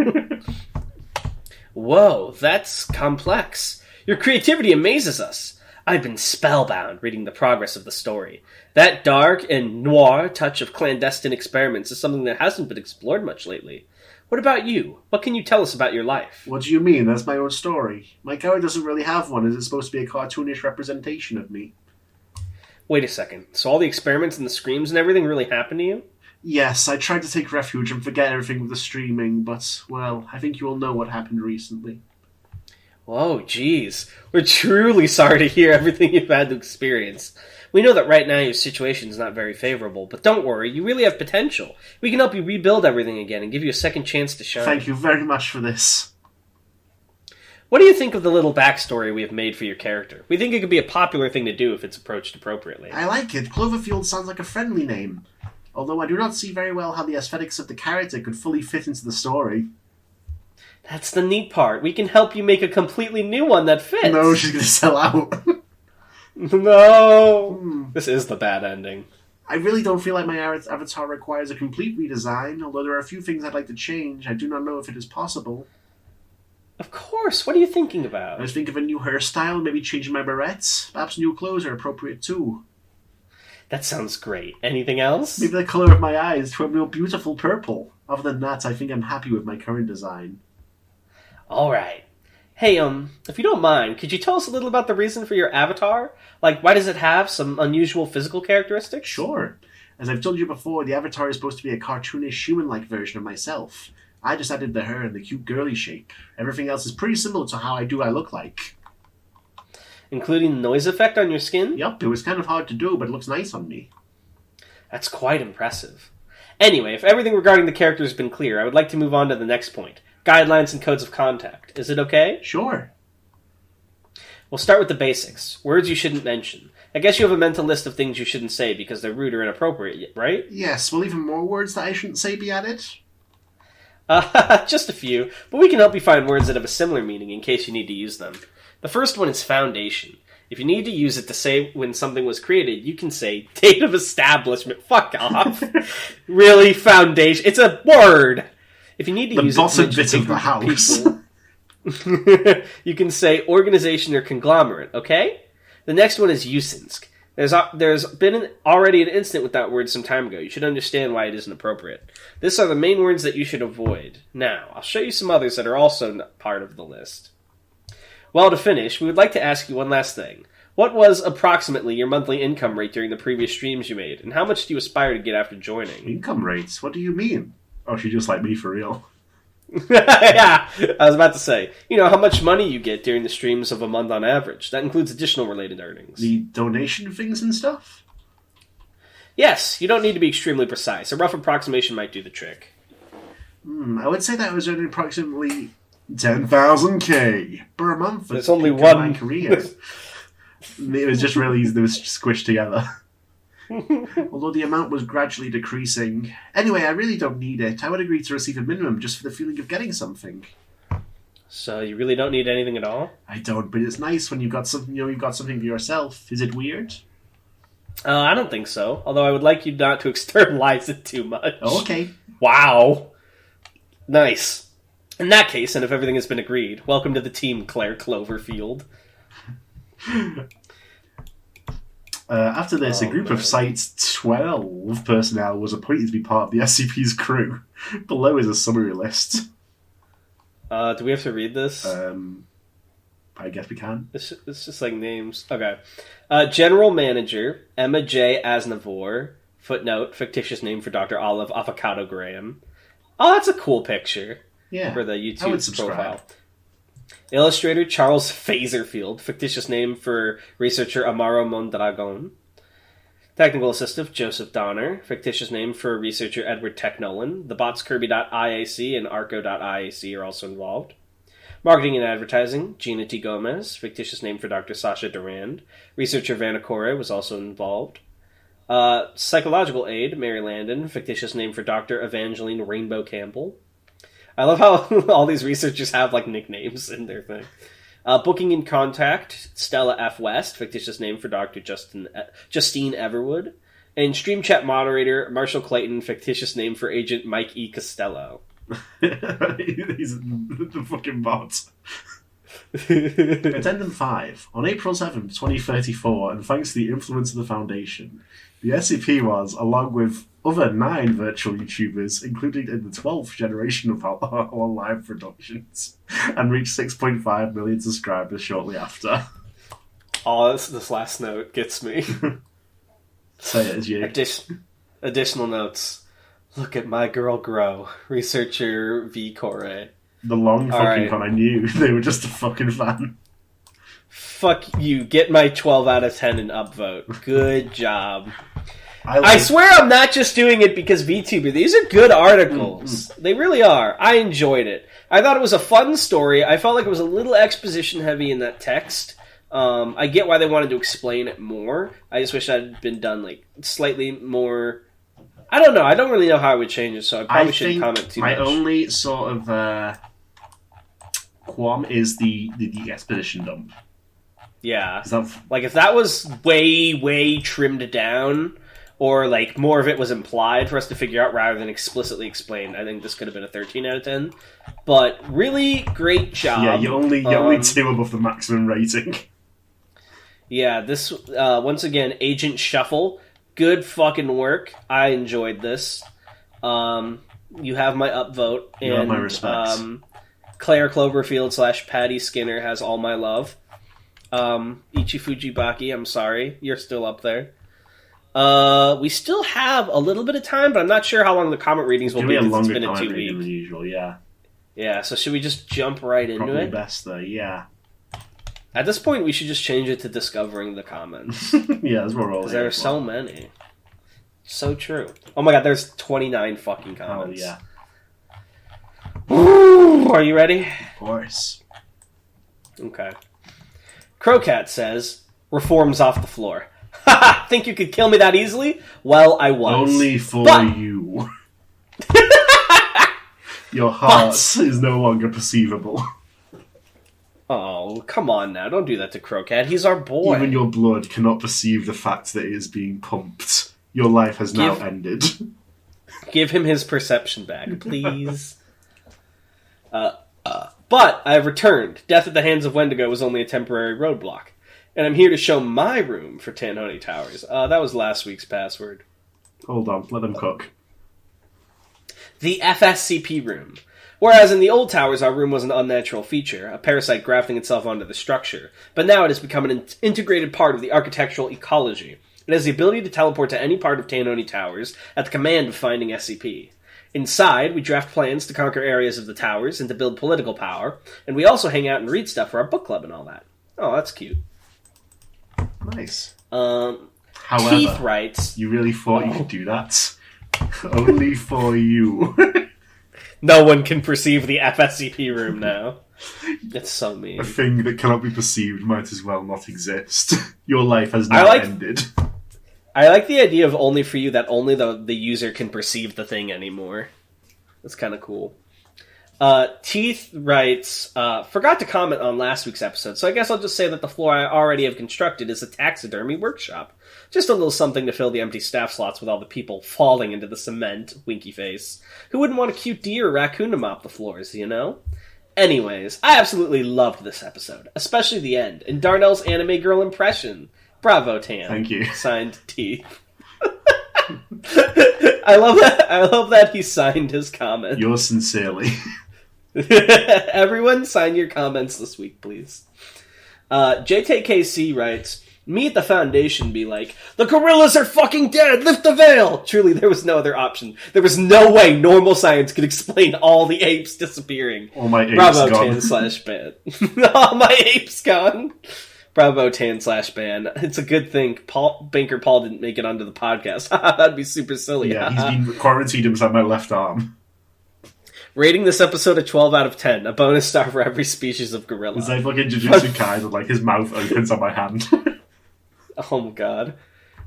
Whoa, that's complex. Your creativity amazes us. I've been spellbound reading the progress of the story. That dark and noir touch of clandestine experiments is something that hasn't been explored much lately. What about you? What can you tell us about your life? What do you mean? That's my own story. My character doesn't really have one. Is it supposed to be a cartoonish representation of me? Wait a second. So all the experiments and the screams and everything really happened to you? Yes, I tried to take refuge and forget everything with the streaming, but, well, I think you all know what happened recently. Whoa, geez. We're truly sorry to hear everything you've had to experience. We know that right now your situation is not very favorable, but don't worry, you really have potential. We can help you rebuild everything again and give you a second chance to shine. Thank you very much for this. What do you think of the little backstory we have made for your character? We think it could be a popular thing to do if it's approached appropriately. I like it. Cloverfield sounds like a friendly name. Although I do not see very well how the aesthetics of the character could fully fit into the story. That's the neat part. We can help you make a completely new one that fits. No, she's going to sell out. No! This is the bad ending. I really don't feel like my avatar requires a complete redesign, although there are a few things I'd like to change. I do not know if it is possible. Of course! What are you thinking about? I was thinking of a new hairstyle, maybe changing my barrettes. Perhaps new clothes are appropriate too. That sounds great. Anything else? Maybe the colour of my eyes to a real beautiful purple. Other than that, I think I'm happy with my current design. Alright. Hey, if you don't mind, could you tell us a little about the reason for your avatar? Like, why does it have some unusual physical characteristics? Sure. As I've told you before, the avatar is supposed to be a cartoonish, human-like version of myself. I just added the hair and the cute girly shape. Everything else is pretty similar to how I look like. Including the noise effect on your skin? Yup, it was kind of hard to do, but it looks nice on me. That's quite impressive. Anyway, if everything regarding the character has been clear, I would like to move on to the next point. Guidelines and codes of contact. Is it okay? Sure. We'll start with the basics. Words you shouldn't mention. I guess you have a mental list of things you shouldn't say because they're rude or inappropriate, right? Yes, will even more words that I shouldn't say be added? Just a few, but we can help you find words that have a similar meaning in case you need to use them. The first one is foundation. If you need to use it to say when something was created, you can say date of establishment. Fuck off. Really, foundation? It's a word. If you need to use it to mention bit of the house. You can say organization or conglomerate, okay? The next one is Usinsk. There's been already an incident with that word some time ago. You should understand why it isn't appropriate. These are the main words that you should avoid. Now, I'll show you some others that are also not part of the list. Well, to finish, we would like to ask you one last thing. What was approximately your monthly income rate during the previous streams you made, and how much do you aspire to get after joining? Income rates? What do you mean? Oh, she's just like me for real. Yeah, I was about to say. You know, how much money you get during the streams of a month on average. That includes additional related earnings. The donation things and stuff? Yes, you don't need to be extremely precise. A rough approximation might do the trick. I would say that I was earning approximately 10,000k per month. There's only one. My career. It was just really, they were squished together. Although the amount was gradually decreasing. Anyway, I really don't need it. I would agree to receive a minimum just for the feeling of getting something. So you really don't need anything at all? I don't, but it's nice when you've got something. You've got something for yourself. Is it weird? I don't think so. Although I would like you not to externalize it too much. Oh, okay. Wow. Nice. In that case, and if everything has been agreed, welcome to the team, Claire Cloverfield. After this, a group of Site's 12 personnel was appointed to be part of the SCP's crew. Below is a summary list. Do we have to read this? I guess we can. It's just like names. Okay. General Manager, Emma J. Asnavor. Footnote, fictitious name for Dr. Olive Avocado Graham. Oh, that's a cool picture. Yeah. For the I would YouTube subscribe. profile. Illustrator Charles Fazerfield, fictitious name for researcher Amaro Mondragon. Technical assistant Joseph Donner, fictitious name for researcher Edward Technolan. The bots Kirby.IAC and Arco.IAC are also involved. Marketing and advertising Gina T. Gomez, fictitious name for Dr. Sasha Durand. Researcher Vanacore was also involved. Psychological aid Mary Landon, fictitious name for Dr. Evangeline Rainbow Campbell. I love how all these researchers have, like, nicknames in their thing. Booking and contact, Stella F. West, fictitious name for Dr. Justine Everwood. And stream chat moderator, Marshall Clayton, fictitious name for Agent Mike E. Costello. He's the fucking bot. Addendum 5. On April 7th, 2034, and thanks to the influence of the Foundation, the SCP was, along with other 9 virtual YouTubers, included in the 12th generation of our live productions, and reached 6.5 million subscribers shortly after. Oh, this last note gets me. Say it as you. Additional notes. Look at my girl grow. Researcher V. Corey. The long fucking fan I knew. They were just a fucking fan. Fuck you. Get my 12 out of 10 and upvote. Good job. I swear I'm not just doing it because VTuber. These are good articles. They really are. I enjoyed it. I thought it was a fun story. I felt like it was a little exposition heavy in that text. I get why they wanted to explain it more. I just wish that had been done like slightly more... I don't know. I don't really know how I would change it, so I probably shouldn't comment too much. My only sort of qualm is the exposition dump. Yeah. Like, if that was way, way trimmed down, or, like, more of it was implied for us to figure out rather than explicitly explained, I think this could have been a 13 out of 10. But really great job. Yeah, you're only 2 above the maximum rating. Yeah, this, once again, Agent Shuffle. Good fucking work. I enjoyed this. You have my upvote. You have my respects. Claire Cloverfield / Patty Skinner has all my love. Ichi Fujibaki, I'm sorry. You're still up there. We still have a little bit of time, but I'm not sure how long the comment readings will be. It's been in 2 weeks. Than usual, yeah. Yeah, so should we just jump right into Probably it? best, though, yeah. At this point, we should just change it to discovering the comments. Yeah, that's what we're all because there are so many. So true. Oh my god, there's 29 fucking comments. Oh, yeah. Ooh, are you ready? Of course. Okay. Crowcat says, reforms off the floor. Ha! Think you could kill me that easily? Well, I was. Only for you. Your heart is no longer perceivable. Oh, come on now. Don't do that to Crocat. He's our boy. Even your blood cannot perceive the fact that it is being pumped. Your life has now ended. Give him his perception back, please. But I have returned. Death at the hands of Wendigo was only a temporary roadblock. And I'm here to show my room for Tanhoney Towers. That was last week's password. Hold on, let them cook. The FSCP room. Whereas in the old towers, our room was an unnatural feature, a parasite grafting itself onto the structure. But now it has become an integrated part of the architectural ecology. It has the ability to teleport to any part of Tanhoney Towers at the command of finding SCP. Inside, we draft plans to conquer areas of the towers and to build political power, and we also hang out and read stuff for our book club and all that. Oh, that's cute. Nice. However, Keith writes... You really thought you could do that? Only for you. No one can perceive the FSCP room now. It's so mean. A thing that cannot be perceived might as well not exist. Your life has now ended. I like the idea of only for you, that only the user can perceive the thing anymore. That's kind of cool. Teeth writes, forgot to comment on last week's episode, so I guess I'll just say that the floor I already have constructed is a taxidermy workshop. Just a little something to fill the empty staff slots with all the people falling into the cement, winky face. Who wouldn't want a cute deer or raccoon to mop the floors, you know? Anyways, I absolutely loved this episode, especially the end, and Darnell's anime girl impression. Bravo, Tan. Thank you. Signed, Teeth. I love that he signed his comment. Yours sincerely. Everyone sign your comments this week, please. JTKC writes, me at the Foundation be like, the gorillas are fucking dead, lift the veil! Truly, there was no other option. There was no way normal science could explain all the apes disappearing. All my apes Bravo, gone. Tan/ban. All my apes gone. Bravo, Tan/ban. It's a good thing Banker Paul didn't make it onto the podcast. That'd be super silly. Yeah, he's been quarantined inside my left arm. Rating this episode a 12 out of 10. A bonus star for every species of gorilla. It's like fucking Jujutsu Kaisen, like his mouth opens on my hand. Oh my god.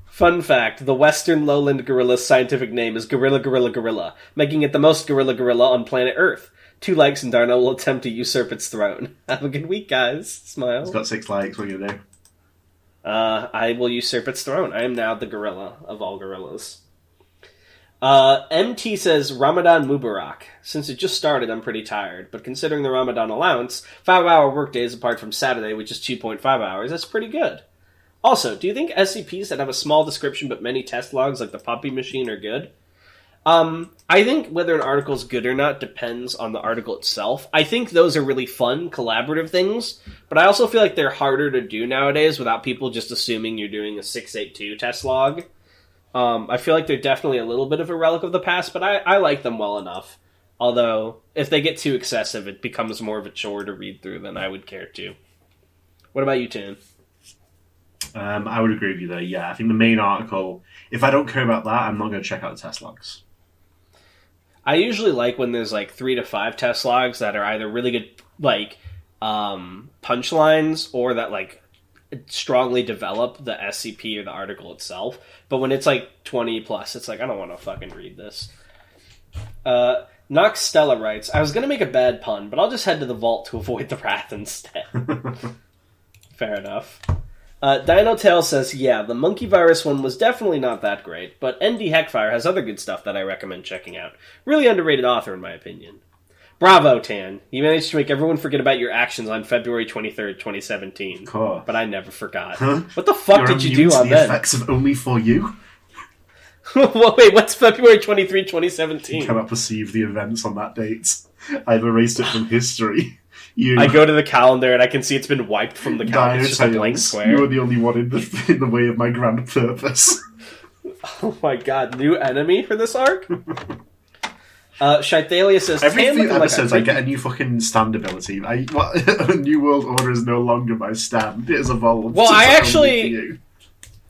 Fun fact, the western lowland gorilla's scientific name is gorilla, making it the most gorilla on planet Earth. 2 likes and Darnell will attempt to usurp its throne. Have a good week, guys. Smile. It's got 6 likes, what are you gonna do? I will usurp its throne. I am now the gorilla of all gorillas. MT says, Ramadan Mubarak. Since it just started, I'm pretty tired, but considering the Ramadan allowance, 5-hour workdays apart from Saturday, which is 2.5 hours, that's pretty good. Also, do you think SCPs that have a small description but many test logs like the Puppy Machine are good? I think whether an article's good or not depends on the article itself. I think those are really fun, collaborative things, but I also feel like they're harder to do nowadays without people just assuming you're doing a 682 test log. I feel like they're definitely a little bit of a relic of the past, but I like them well enough. Although, if they get too excessive, it becomes more of a chore to read through than I would care to. What about you, Tim? I would agree with you there, yeah. I think the main article, if I don't care about that, I'm not going to check out the test logs. I usually like when there's like 3 to 5 test logs that are either really good, like, punchlines, or that, like, strongly develop the SCP or the article itself. But when it's like 20 plus, it's like, I don't want to fucking read this. Nox Stella writes, I was going to make a bad pun, but I'll just head to the vault to avoid the wrath instead. Fair enough. Dino Tail says, yeah, the monkey virus one was definitely not that great, but ND Heckfire has other good stuff that I recommend checking out. Really underrated author, in my opinion. Bravo, Tan. You managed to make everyone forget about your actions on February 23rd, 2017. Cool. But I never forgot. Huh? What the fuck did you do on the then? Effects of Only For You? Wait, what's February 23, 2017? You cannot perceive the events on that date. I've erased it from history. I go to the calendar and I can see it's been wiped from the calendar. It's just a blank square. You are the only one in the way of my grand purpose. Oh my god, new enemy for this arc? Shythalia says, every few episodes I get a new fucking stand ability. New World Order is no longer my stand. It has evolved. Well,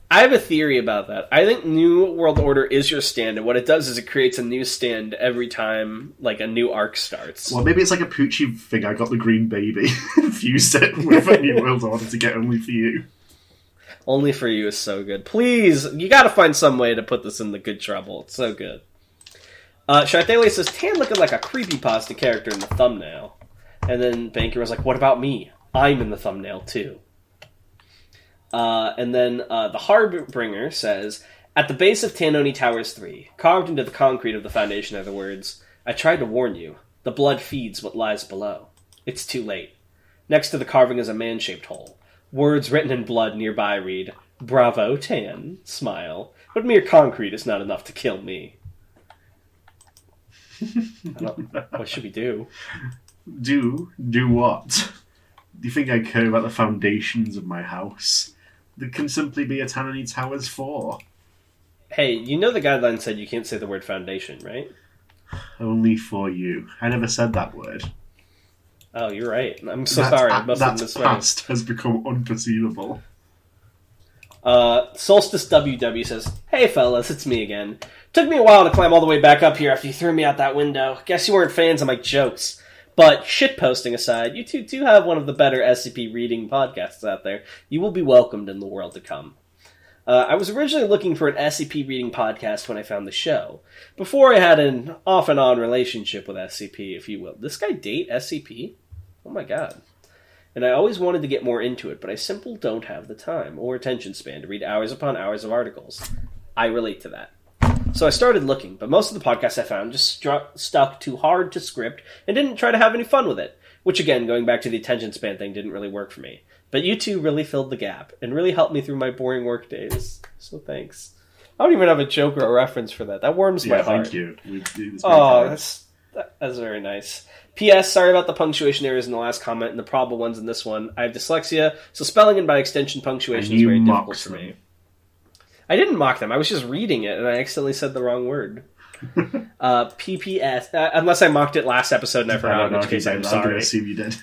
I have a theory about that. I think New World Order is your stand, and what it does is it creates a new stand every time, like, a new arc starts. Well, maybe it's like a Poochie thing. I got the green baby, fused it with a New World Order to get Only For You. Only for You is so good. Please, you gotta find some way to put this in the good trouble. It's so good. Charthalia says, Tan looking like a creepypasta character in the thumbnail. And then Banker was like, what about me? I'm in the thumbnail, too. And then the Harbinger says, at the base of Tanoni Towers 3, carved into the concrete of the foundation are the words, I tried to warn you. The blood feeds what lies below. It's too late. Next to the carving is a man-shaped hole. Words written in blood nearby read, Bravo, Tan, smile. But mere concrete is not enough to kill me. What should we do? Do what? Do you think I care about the foundations of my house? There can simply be a Tanoni Towers 4. Hey, you know the guideline said you can't say the word foundation, right? Only for you. I never said that word. Oh, you're right. I'm so sorry. I must have misread. Past has become unperceivable. Solstice WW says, hey fellas, it's me again. Took me a while to climb all the way back up here after you threw me out that window. Guess you weren't fans of my jokes. But shitposting aside, you two do have one of the better SCP reading podcasts out there. You will be welcomed in the world to come. I was originally looking for an SCP reading podcast when I found the show. Before I had an off-and-on relationship with SCP, if you will. This guy date SCP? Oh my god. And I always wanted to get more into it, but I simply don't have the time or attention span to read hours upon hours of articles. I relate to that. So I started looking, but most of the podcasts I found just stuck too hard to script and didn't try to have any fun with it. Which again, going back to the attention span thing, didn't really work for me. But you two really filled the gap and really helped me through my boring work days. So thanks. I don't even have a joke or a reference for that. That warms my heart. Thank you. That's very nice. P.S. Sorry about the punctuation errors in the last comment and the probable ones in this one. I have dyslexia, so spelling and by extension punctuation is very difficult for me. I didn't mock them. I was just reading it and I accidentally said the wrong word. PPS. Unless I mocked it last episode and I forgot, in which case I'm sorry. I'm going to assume you did.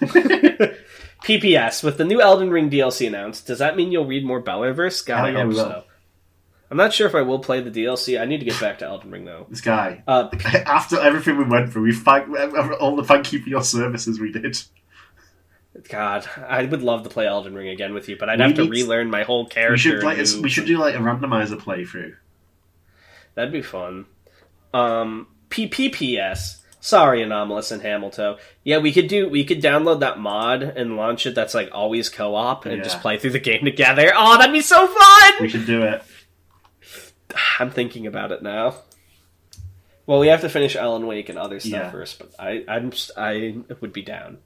PPS. With the new Elden Ring DLC announced, does that mean you'll read more Bellerverse? God, I hope so. I'm not sure if I will play the DLC. I need to get back to Elden Ring, though. This guy. After everything we went through, all the thank you for your services we did. God, I would love to play Elden Ring again with you, but I'd have to relearn my whole character. We should do like a randomizer playthrough. That'd be fun. PPPS. Sorry, Anomalous and Hamiltoe. Yeah, we could download that mod and launch it that's like always co-op and just play through the game together. Oh, that'd be so fun! We should do it. I'm thinking about it now. Well, we have to finish Alan Wake and other stuff first, but I would be down.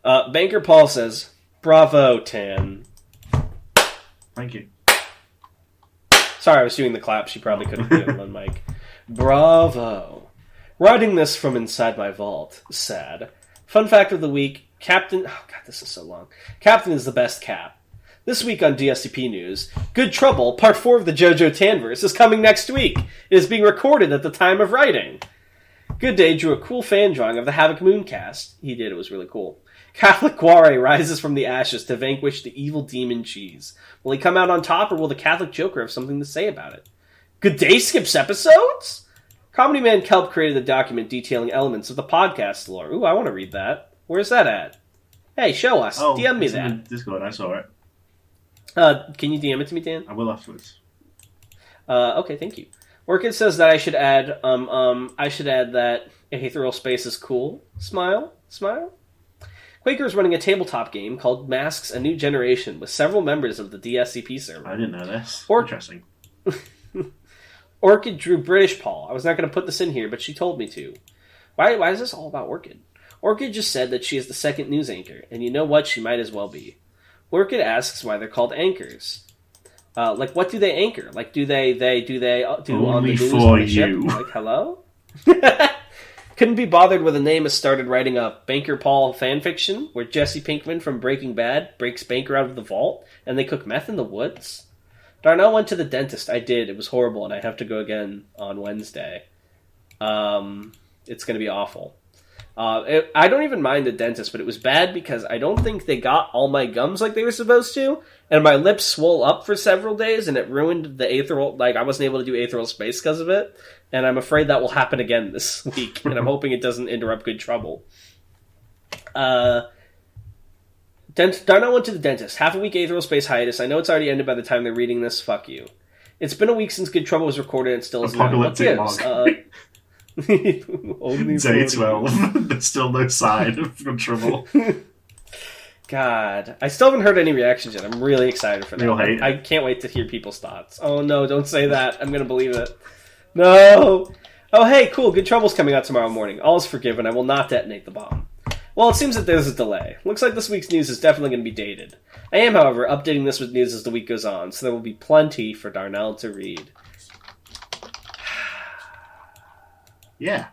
Banker Paul says, Bravo, Tan. Thank you. Sorry, I was doing the clap. She probably couldn't hear it on mic. Bravo. Writing this from inside my vault. Sad. Fun fact of the week, Captain... Oh, God, this is so long. Captain is the best cap. This week on DSCP News, Good Trouble, Part 4 of the JoJo Tanverse is coming next week. It is being recorded at the time of writing. Good Day drew a cool fan drawing of the Havoc Mooncast. He did, it was really cool. Catholic Guare rises from the ashes to vanquish the evil demon Cheese. Will he come out on top, or will the Catholic Joker have something to say about it? Good Day skips episodes? Comedy Man Kelp created a document detailing elements of the podcast lore. Ooh, I want to read that. Where's that at? Hey, show us. DM me that. In Discord, I saw it. Can you DM it to me, Dan? I will afterwards. Okay, thank you. Orchid says that I should add that Aethereal Space is cool. Smile. Quaker is running a tabletop game called Masks: A New Generation with several members of the DSCP server. I didn't know this. Interesting. Orchid drew British Paul. I was not going to put this in here, but she told me to. Why is this all about Orchid? Orchid just said that she is the second news anchor, and you know what? She might as well be. Orchid asks why they're called anchors. Like, what do they anchor? Like, do they do only on the news for on the ship? you? Like, hello? Couldn't be bothered with a name has started writing a Banker Paul fanfiction where Jesse Pinkman from Breaking Bad breaks Banker out of the vault and they cook meth in the woods. Darnell went to the dentist. I did. It was horrible, and I have to go again on Wednesday. It's going to be awful. I don't even mind the dentist, but it was bad because I don't think they got all my gums like they were supposed to, and my lips swole up for several days, and it ruined the Aethereal... Like, I wasn't able to do Aethereal Space because of it, and I'm afraid that will happen again this week, and I'm hoping it doesn't interrupt Good Trouble. Darnell went to the dentist. Half a week aetherial space hiatus. I know it's already ended by the time they're reading this. Fuck you. It's been a week since Good Trouble was recorded and still isn't out. What gives? Day 12. There's still no sign of Good Trouble. God. I still haven't heard any reactions yet. I'm really excited for that. I can't wait to hear people's thoughts. Oh no, don't say that. I'm going to believe it. No! Oh hey, cool. Good Trouble's coming out tomorrow morning. All is forgiven. I will not detonate the bomb. Well, it seems that there's a delay. Looks like this week's news is definitely going to be dated. I am, however, updating this with news as the week goes on, so there will be plenty for Darnell to read. Yeah.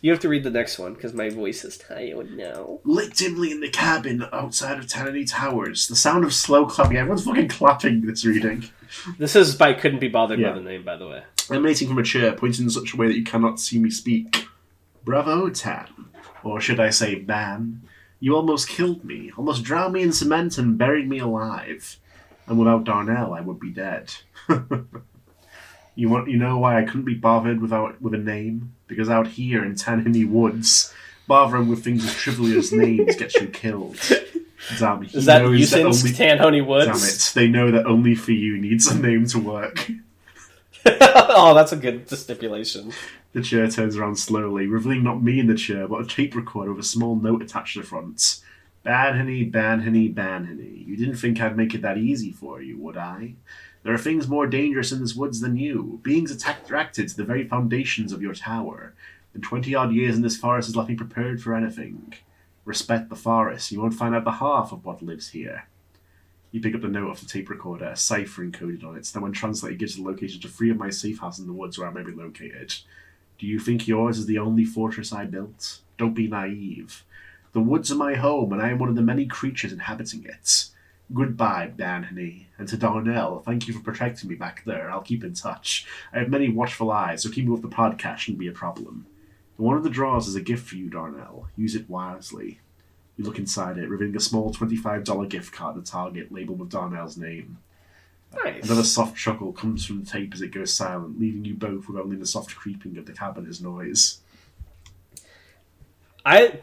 You have to read the next one, because my voice is tired now. Lit dimly in the cabin outside of Tanany Towers. The sound of slow clapping. Everyone's fucking clapping this reading. This is by Couldn't Be Bothered by the name, by the way. Emanating from a chair, pointing in such a way that you cannot see me speak. Bravo, Tan. Or should I say, man? You almost killed me. Almost drowned me in cement and buried me alive. And without Darnell, I would be dead. You know why I couldn't be bothered with a name? Because out here in Tanany Woods, bothering with things as trivial as names gets you killed. Damn, is that you since Tanany Woods? Damn it, they know that only for you needs a name to work. Oh, that's a good stipulation. The chair turns around slowly, revealing not me in the chair, but a tape recorder with a small note attached to the front. Banhany, Banhany, Banhany. You didn't think I'd make it that easy for you, would I? There are things more dangerous in this woods than you. Beings attracted to the very foundations of your tower. And 20-odd years in this forest has left me prepared for anything. Respect the forest. You won't find out the half of what lives here. You pick up the note off the tape recorder, a cipher encoded on it. Then when translated, it gives the location to 3 of my safe houses in the woods where I may be located. Do you think yours is the only fortress I built? Don't be naive. The woods are my home, and I am one of the many creatures inhabiting it. Goodbye, Banhany. And to Darnell, thank you for protecting me back there. I'll keep in touch. I have many watchful eyes, so keeping up the podcast shouldn't be a problem. And one of the drawers is a gift for you, Darnell. Use it wisely. You look inside it, revealing a small $25 gift card at Target labeled with Darnell's name. Nice. Another soft chuckle comes from the tape as it goes silent, leaving you both with only the soft creeping of the cabinet noise.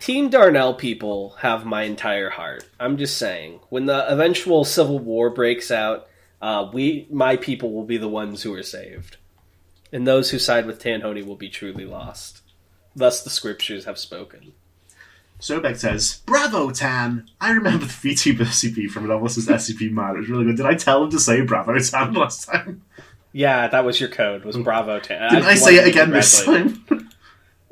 Team Darnell people have my entire heart. I'm just saying. When the eventual civil war breaks out, my people will be the ones who are saved. And those who side with Tanhony will be truly lost. Thus the scriptures have spoken. Sobek says, Bravo, Tan! I remember the VTuber SCP from Anomalous SCP Man. It was really good. Did I tell him to say Bravo, Tan last time? Yeah, that was your code, was Bravo, Tan. Didn't I say it again this time?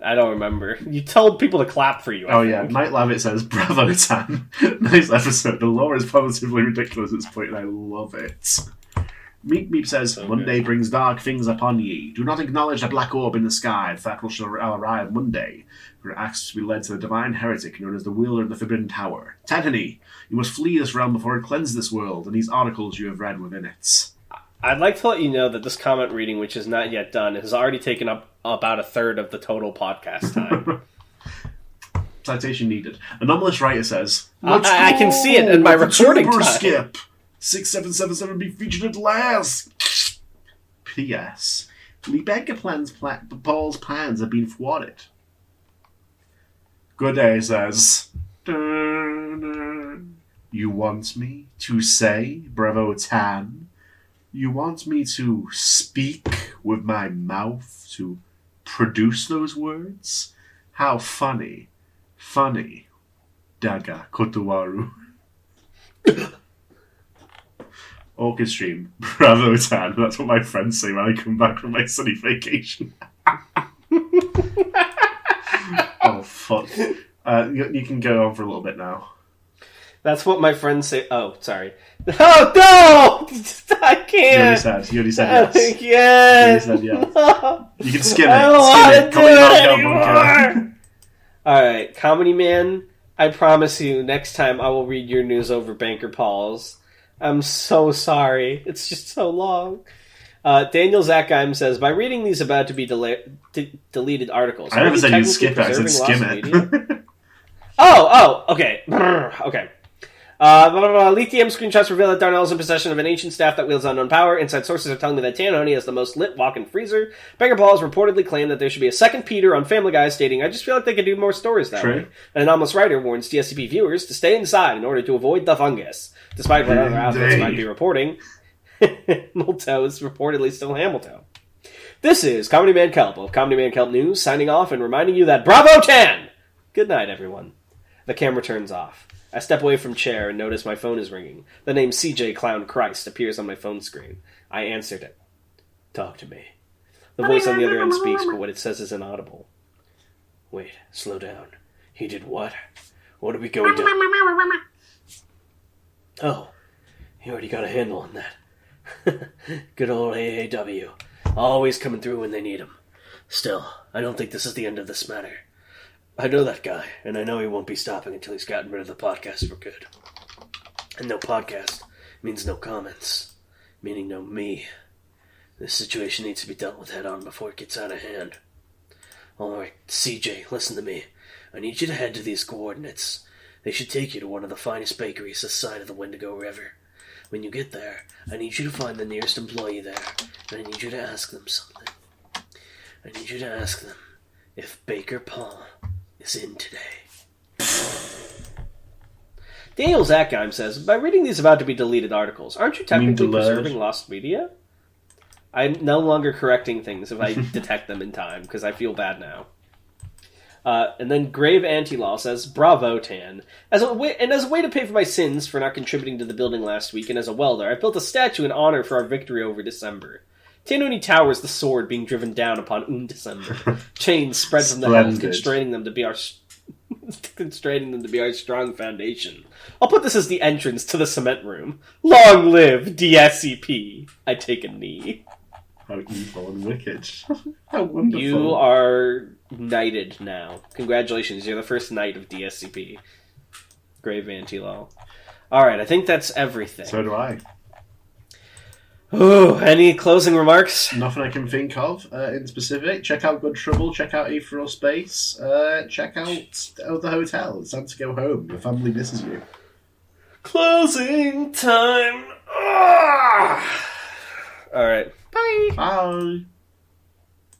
I don't remember. You told people to clap for you, I think. Yeah, Night Labbit says, Bravo, Tan. Nice episode. The lore is positively ridiculous at this point, and I love it. Meep Meep says, Monday brings dark things upon ye. Do not acknowledge the black orb in the sky. That will shall arrive Monday. For asks to be led to the divine heretic known as the wielder of the Forbidden Tower. Tanhony, you must flee this realm before it cleanses this world, and these articles you have read within it. I'd like to let you know that this comment reading, which is not yet done, has already taken up about a third of the total podcast time. Citation needed. Anomalous Writer says, I can see it in my recording time. Skip. 6777 be featured at last. P.S. Paul's plans have been thwarted. Good Day says, you want me to say, Bravo Tan? You want me to speak with my mouth to produce those words? How funny. Funny. Daga Kotowaru. Orchid Stream. Bravo, Tan. That's what my friends say when I come back from my sunny vacation. Oh, fuck. You can go on for a little bit now. That's what my friends say. Oh, sorry. Oh, no! I can't! You already said yes. Yes! You already said yes. You can skim it. I don't Skim it. want to do it anymore! Alright, Comedy Man, I promise you, next time I will read your news over Banker Paul's. I'm so sorry. It's just so long. Daniel Zachheim says, by reading these about to be deleted articles... I never said you'd skip it. I said skim it. Okay. Okay. Leaked DM screenshots reveal that Darnell is in possession of an ancient staff that wields unknown power. Inside sources are telling me that Tanhoney has the most lit walk-in freezer. Baker Paul has reportedly claimed that there should be a second Peter on Family Guy, stating, I just feel like they could do more stories that way. An anomalous writer warns DSCP viewers to stay inside in order to avoid the fungus. Despite what other outlets might be reporting, Hamiltoe is reportedly still Hamiltoe. This is Comedy Man Kelp of Comedy Man Kelp News, signing off and reminding you that Bravo 10! Good night, everyone. The camera turns off. I step away from chair and notice my phone is ringing. The name CJ Clown Christ appears on my phone screen. I answered it. Talk to me. The voice on the other end speaks, but what it says is inaudible. Wait, slow down. He did what? What are we going to... Oh, he already got a handle on that. Good old AAW. Always coming through when they need him. Still, I don't think this is the end of this matter. I know that guy, and I know he won't be stopping until he's gotten rid of the podcast for good. And no podcast means no comments, meaning no me. This situation needs to be dealt with head-on before it gets out of hand. Alright, CJ, listen to me. I need you to head to these coordinates. They should take you to one of the finest bakeries this side of the Wendigo River. When you get there, I need you to find the nearest employee there, and I need you to ask them something. I need you to ask them if Baker Paul is in today. Daniel Zachheim says, by reading these about to be deleted articles, aren't you technically preserving lost media? I'm no longer correcting things if I detect them in time, because I feel bad now. And then Grave Anti-Law says, Bravo, Tan. As a way to pay for my sins for not contributing to the building last week, and as a welder, I built a statue in honor for our victory over December. Tanhoney towers the sword being driven down upon December. Chains spread from the heavens, constraining them to be our strong foundation. I'll put this as the entrance to the cement room. Long live DSCP. I take a knee. How evil and wicked. How wonderful. You are knighted now. Congratulations, you're the first knight of DSCP. Grave Anti-Law. Alright, I think that's everything. So do I. Ooh, any closing remarks? Nothing I can think of in specific. Check out Good Trouble, check out A for All Space, check out the hotel. It's time to go home. Your family misses you. Closing time. Alright. Bye. Bye.